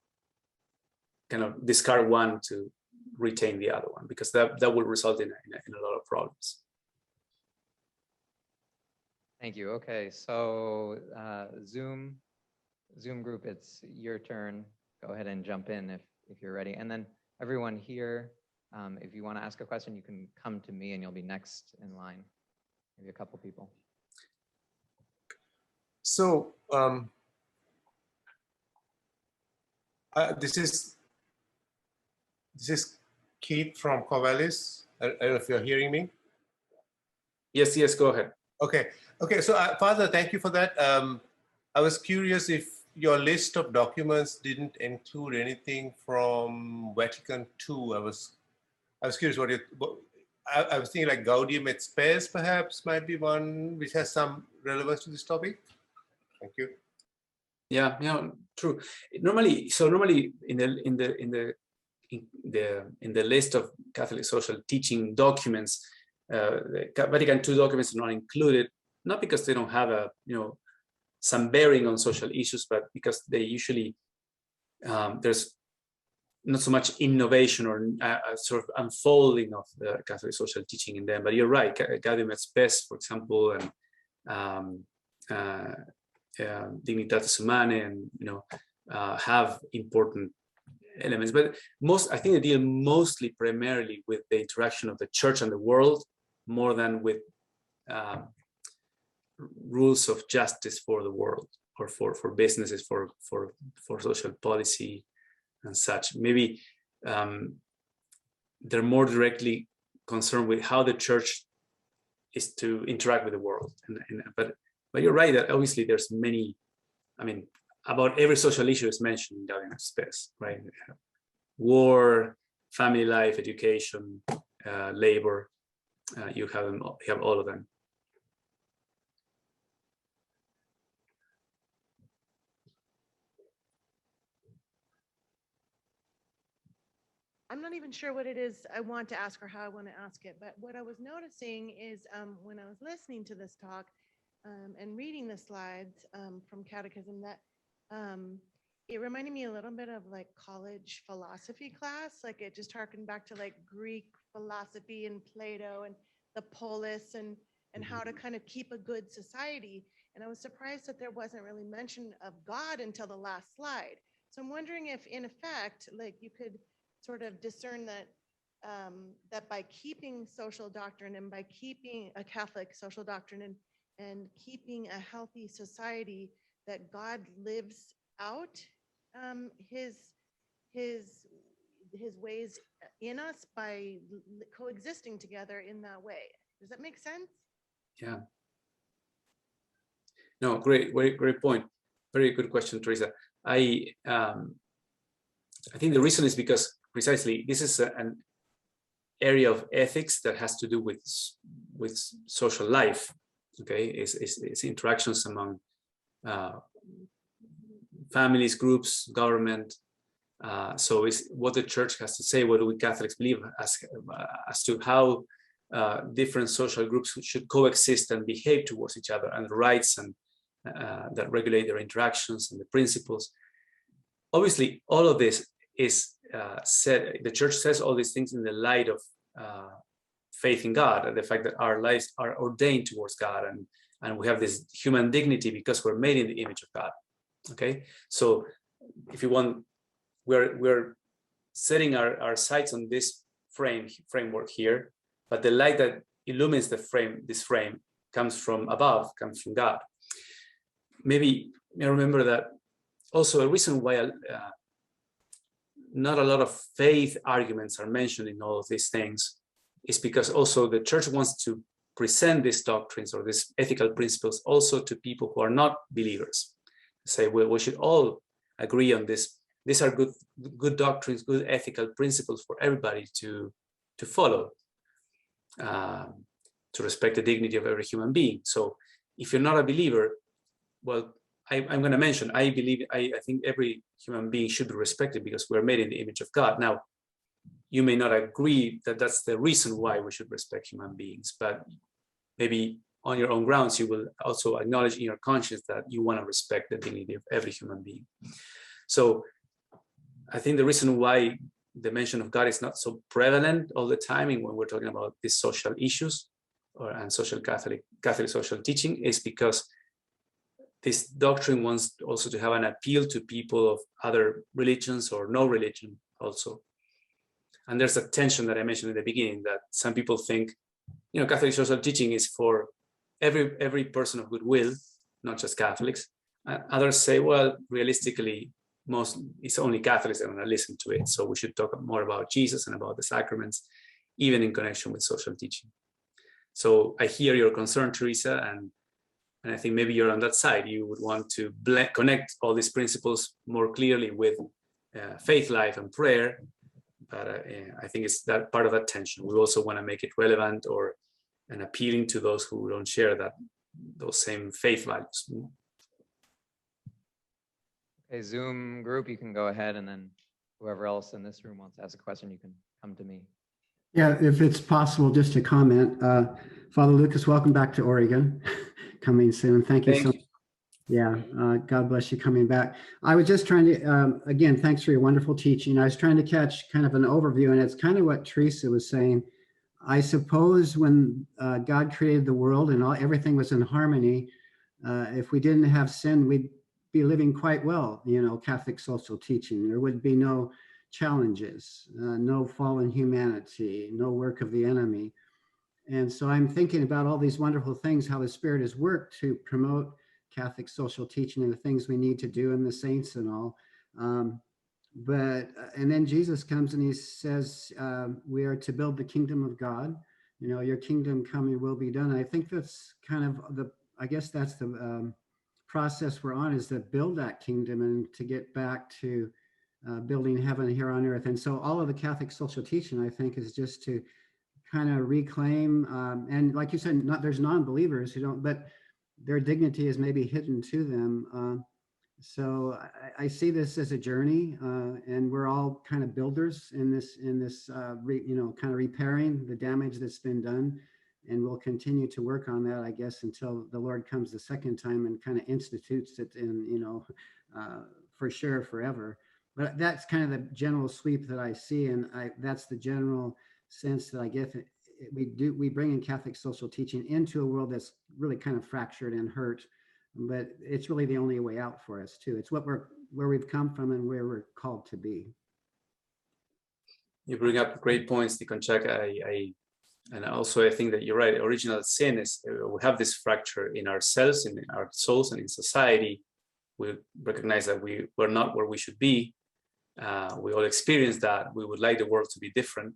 Speaker 2: kind of discard one to retain the other one, because that will result in a lot of problems.
Speaker 1: Thank you. Okay, so Zoom group, it's your turn. Go ahead and jump in if you're ready. And then everyone here, if you want to ask a question, you can come to me and you'll be next in line. Maybe a couple people.
Speaker 4: So this is Keith from Corvallis. I don't know if you're hearing me.
Speaker 2: Yes, go ahead.
Speaker 4: Okay. So Father, thank you for that. I was curious if your list of documents didn't include anything from Vatican II. I was curious I was thinking like Gaudium et Spes perhaps might be one which has some relevance to this topic. Thank you.
Speaker 2: Yeah, true. Normally in the list of Catholic social teaching documents, the Vatican II documents are not included, not because they don't have some bearing on social issues, but because they usually there's not so much innovation or a sort of unfolding of the Catholic social teaching in them. But you're right, Gaudium et Spes, for example, and Dignitatis Humanae, and have important elements. But I think they deal mostly primarily with the interaction of the church and the world, more than with rules of justice for the world, or for businesses, for social policy and such. Maybe they're more directly concerned with how the church is to interact with the world. But you're right that obviously there's many, about every social issue is mentioned in Gaudium et Spes, right? War, family life, education, labor, you have all of them.
Speaker 5: I'm not even sure what it is I want to ask or how I want to ask it, but what I was noticing is when I was listening to this talk and reading the slides from Catechism, that it reminded me a little bit of like college philosophy class. Like it just harkened back to like Greek philosophy and Plato and the polis and how to kind of keep a good society. And I was surprised that there wasn't really mention of God until the last slide. So I'm wondering if in effect, like you could sort of discern that that by keeping social doctrine and by keeping a Catholic social doctrine and keeping a healthy society, that God lives out his ways in us by coexisting together in that way. Does that make sense?
Speaker 2: Yeah. No, great point. Very good question, Teresa. I think the reason is because precisely this is an area of ethics that has to do with social life. Okay, it's interactions among families, groups, government. So it's what the church has to say. What do we Catholics believe as to how different social groups should coexist and behave towards each other, and the rights and that regulate their interactions and the principles. Obviously, all of this is said. The church says all these things in the light of faith in God, and the fact that our lives are ordained towards God, and we have this human dignity because we're made in the image of God. Okay, so if you want, we're setting our sights on this framework here, but the light that illumines this frame comes from above, comes from God. Maybe I remember that also a reason why not a lot of faith arguments are mentioned in all of these things is because also the church wants to present these doctrines or these ethical principles also to people who are not believers. Say, well, we should all agree on this. These are good doctrines, good ethical principles for everybody to follow, to respect the dignity of every human being. So if you're not a believer, well, I'm going to mention, I think every human being should be respected because we're made in the image of God. Now, you may not agree that that's the reason why we should respect human beings, but maybe on your own grounds, you will also acknowledge in your conscience that you want to respect the dignity of every human being. So I think the reason why the mention of God is not so prevalent all the time when we're talking about these social issues and social Catholic social teaching is because this doctrine wants also to have an appeal to people of other religions or no religion also. And there's a tension that I mentioned in the beginning, that some people think, Catholic social teaching is for every person of goodwill, not just Catholics. Others say, well, realistically, it's only Catholics that are going to listen to it. So we should talk more about Jesus and about the sacraments, even in connection with social teaching. So I hear your concern, Teresa, and I think maybe you're on that side. You would want to connect all these principles more clearly with faith life and prayer. But I think it's that part of that tension. We also want to make it relevant and appealing to those who don't share those same faith values.
Speaker 1: Okay, Zoom group, you can go ahead, and then whoever else in this room wants to ask a question, you can come to me.
Speaker 6: Yeah, if it's possible, just to comment. Father Lucas, welcome back to Oregon. Coming soon. Thank you so much. Yeah, God bless you coming back. I was just trying to, again, thanks for your wonderful teaching. I was trying to catch kind of an overview, and it's kind of what Teresa was saying. I suppose when God created the world and everything was in harmony, if we didn't have sin, we'd be living quite well, Catholic social teaching. There would be no challenges, no fallen humanity, no work of the enemy. And so I'm thinking about all these wonderful things, how the Spirit has worked to promote Catholic social teaching and the things we need to do in the saints and all. And then Jesus comes and he says, we are to build the kingdom of God. Your kingdom come, your will be done. I think that's kind of I guess that's the process we're on, is to build that kingdom and to get back to building heaven here on earth. And so all of the Catholic social teaching, I think, is just to kind of reclaim, and like you said, there's non-believers who don't, but their dignity is maybe hidden to them. So I see this as a journey, and we're all kind of builders in this, kind of repairing the damage that's been done. And we'll continue to work on that, I guess, until the Lord comes the second time and kind of institutes it in, for sure, forever. But that's kind of the general sweep that I see, and that's the general sense that I get. We bring in Catholic social teaching into a world that's really kind of fractured and hurt, but it's really the only way out for us too. It's where we've come from and where we're called to be.
Speaker 2: You bring up great points, Tikonchak. And also I think that you're right. Original sin is, we have this fracture in ourselves, in our souls, and in society. We recognize that we're not where we should be. We all experience that. We would like the world to be different,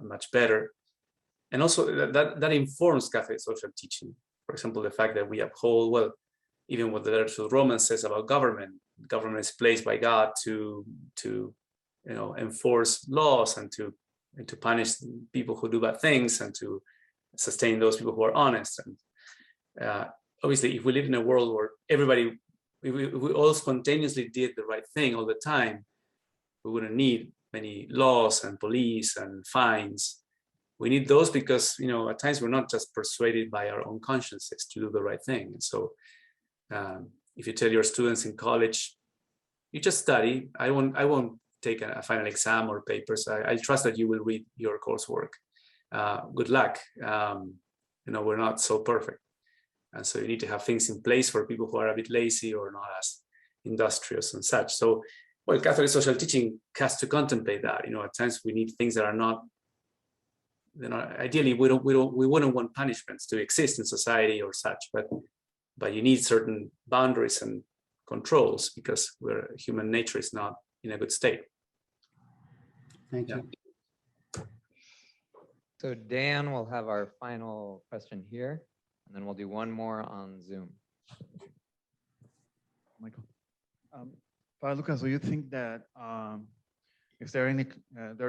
Speaker 2: much better. And also that informs Catholic social teaching. For example, the fact that we uphold, well, even what the letter to the Romans says about government. Government is placed by God to enforce laws and to punish people who do bad things and to sustain those people who are honest. And obviously, if we live in a world where everybody, if we all spontaneously did the right thing all the time, we wouldn't need many laws and police and fines. We need those because, at times we're not just persuaded by our own consciences to do the right thing. And so if you tell your students in college, you just study, I won't take a final exam or papers. I trust that you will read your coursework. Good luck. We're not so perfect. And so you need to have things in place for people who are a bit lazy or not as industrious and such. So, well, Catholic social teaching has to contemplate that. At times we need things that are not, ideally we wouldn't want punishments to exist in society or such, but you need certain boundaries and controls because human nature is not in a good state.
Speaker 6: Thank you.
Speaker 1: So Dan will have our final question here, and then we'll do one more on Zoom.
Speaker 7: Michael. Father Lucas, do you think that if there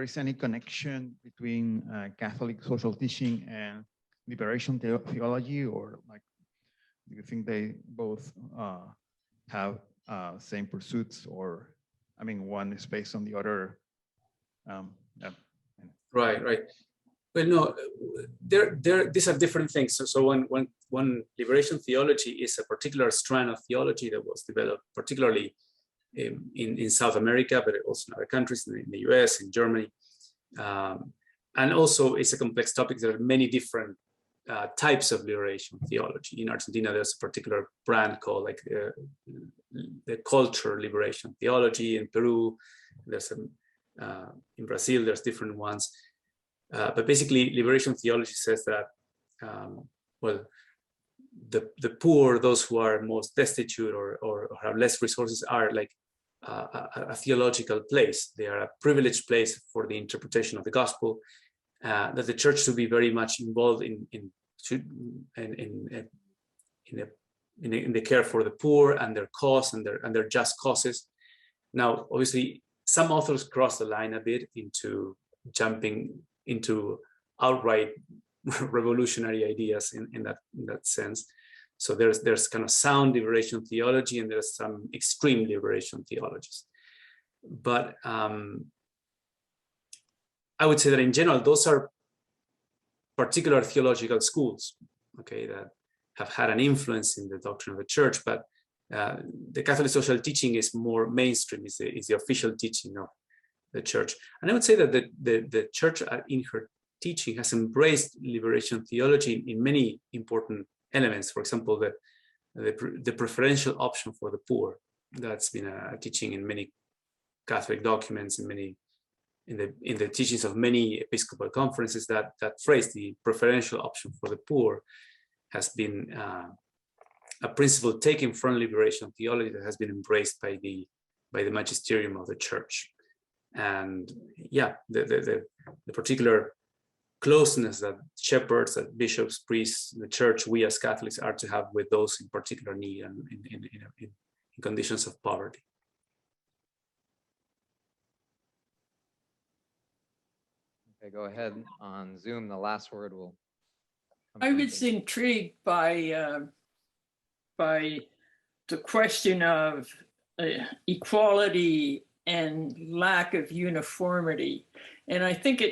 Speaker 7: is any connection between Catholic social teaching and liberation theology, or do you think they both have same pursuits, or one is based on the other?
Speaker 2: Right. Well, no, these are different things. So when liberation theology is a particular strand of theology that was developed particularly in South America, but also in other countries, in the US, in Germany. And also it's a complex topic. There are many different types of liberation theology. In Argentina, there's a particular brand called the culture liberation theology. In Peru, there's in Brazil, there's different ones. But basically, liberation theology says that, the poor, those who are most destitute or have less resources, are like a theological place. They are a privileged place for the interpretation of the gospel. That the church should be very much involved in the care for the poor and their cause and their just causes. Now, obviously, some authors cross the line a bit into jumping into outright revolutionary ideas in that sense. So there's kind of sound liberation theology and there's some extreme liberation theologies. But I would say that in general, those are particular theological schools, okay, that have had an influence in the doctrine of the church, but the Catholic social teaching is more mainstream, is the official teaching of the church. And I would say that the church in her teaching has embraced liberation theology in many important elements. For example, the preferential option for the poor. That's been a teaching in many Catholic documents, in the teachings of many Episcopal conferences. That phrase, the preferential option for the poor, has been a principle taken from liberation theology that has been embraced by the magisterium of the church. And yeah, the particular closeness that shepherds, that bishops, priests, the church, we as Catholics are to have with those in particular need and in conditions of poverty.
Speaker 1: Okay, go ahead on Zoom. The last word will come
Speaker 8: I
Speaker 1: from
Speaker 8: was
Speaker 1: the-
Speaker 8: intrigued by the question of equality and lack of uniformity. And I think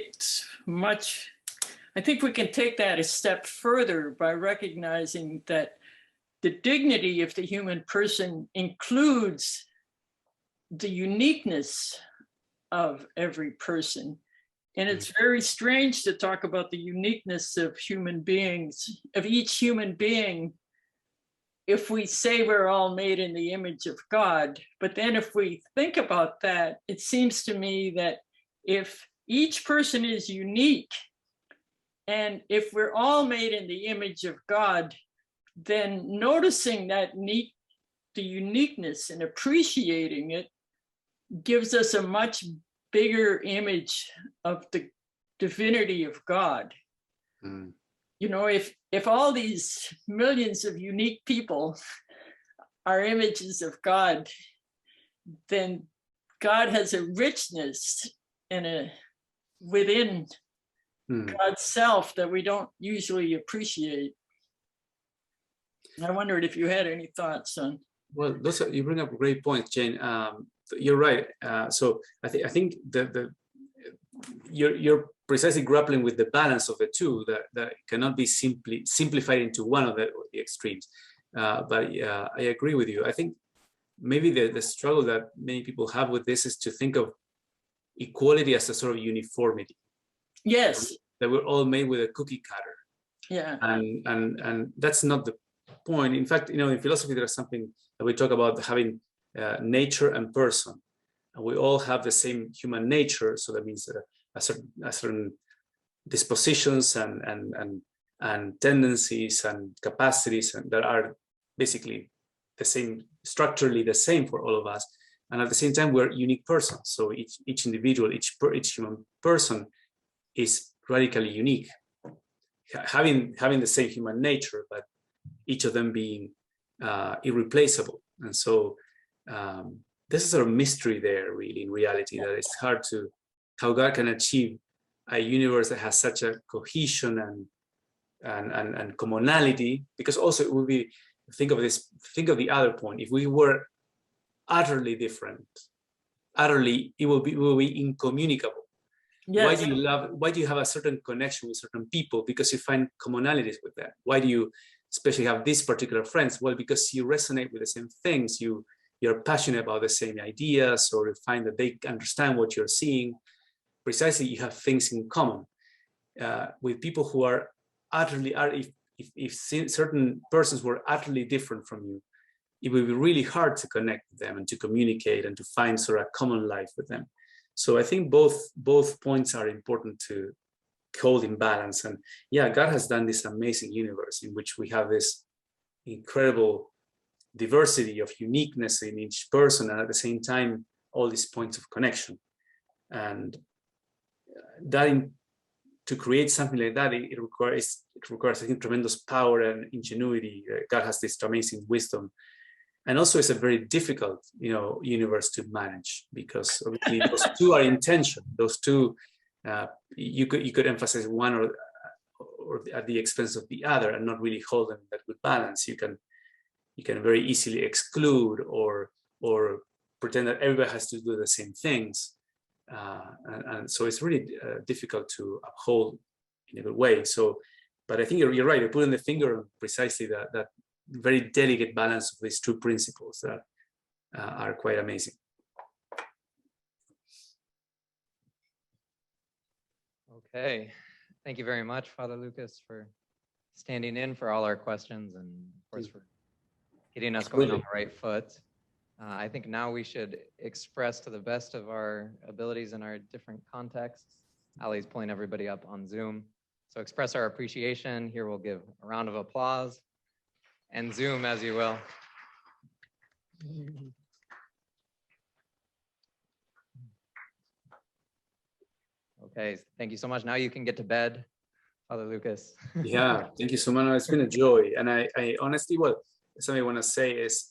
Speaker 8: I think we can take that a step further by recognizing that the dignity of the human person includes the uniqueness of every person. And it's very strange to talk about the uniqueness of human beings, of each human being, if we say we're all made in the image of God. But then if we think about that, it seems to me that if each person is unique, and if we're all made in the image of God, then noticing the uniqueness and appreciating it gives us a much bigger image of the divinity of God.
Speaker 2: Mm.
Speaker 8: You know, if all these millions of unique people are images of God, then God has a richness and within God's self that we don't usually appreciate. I wondered if you had any thoughts on.
Speaker 2: Well, you bring up a great point, Jane. You're right. So I think you're precisely grappling with the balance of the two that cannot be simply simplified into one of the extremes. But I agree with you. I think maybe the struggle that many people have with this is to think of equality as a sort of uniformity.
Speaker 8: Yes.
Speaker 2: That we're all made with a cookie cutter.
Speaker 8: Yeah.
Speaker 2: And that's not the point. In fact, in philosophy, there's something that we talk about having nature and person. And we all have the same human nature. So that means a certain dispositions and tendencies and capacities that are basically the same, structurally the same for all of us. And at the same time, we're unique persons. So each individual, each human person is radically unique, having the same human nature, but each of them being irreplaceable. And so this is a mystery there, really, in reality, that it's hard to, how God can achieve a universe that has such a cohesion and commonality, because also it would be, think of the other point. If we were utterly different, it will be incommunicable.
Speaker 8: Yes.
Speaker 2: Why do you have a certain connection with certain people? Because you find commonalities with them. Why do you especially have these particular friends? Well, because you resonate with the same things. You're passionate about the same ideas, or you find that they understand what you're seeing. Precisely, you have things in common with people who are utterly, if certain persons were utterly different from you, it would be really hard to connect with them and to communicate and to find sort of a common life with them. So I think both points are important to hold in balance. And yeah, God has done this amazing universe in which we have this incredible diversity of uniqueness in each person, and at the same time, all these points of connection. And that to create something like that, it requires, I think, tremendous power and ingenuity. God has this amazing wisdom. And also it's a very difficult, universe to manage, because obviously those two are in tension. Those two, you could emphasize one or at the expense of the other and not really hold them in that good balance. You can very easily exclude or pretend that everybody has to do the same things. And so it's really difficult to uphold in a good way. So, But I think you're right. You're putting the finger on precisely that very delicate balance of these two principles that are quite amazing.
Speaker 1: Okay, thank you very much, Father Lucas, for standing in for all our questions and of course for getting us going on the right foot. I think now we should express to the best of our abilities in our different contexts. Ali's pulling everybody up on Zoom. So express our appreciation. Here we'll give a round of applause and Zoom as you will. Okay, thank you so much. Now you can get to bed, Father Lucas.
Speaker 2: Yeah, thank you so much. It's been a joy. And I honestly, well, something I want to say is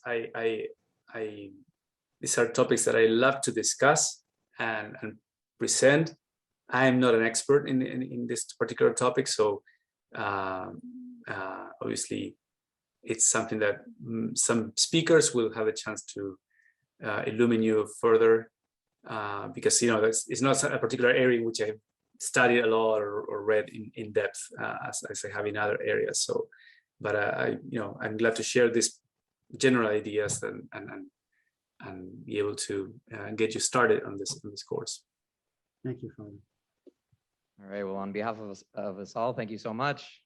Speaker 2: these are topics that I love to discuss and present. I'm not an expert in this particular topic, so obviously it's something that some speakers will have a chance to illumine you further, because it's not a particular area in which I've studied a lot or read in depth as I have in other areas. So, but I'm glad to share these general ideas and be able to get you started on this course.
Speaker 6: Thank you, Father.
Speaker 1: All right, well, on behalf of us all, thank you so much.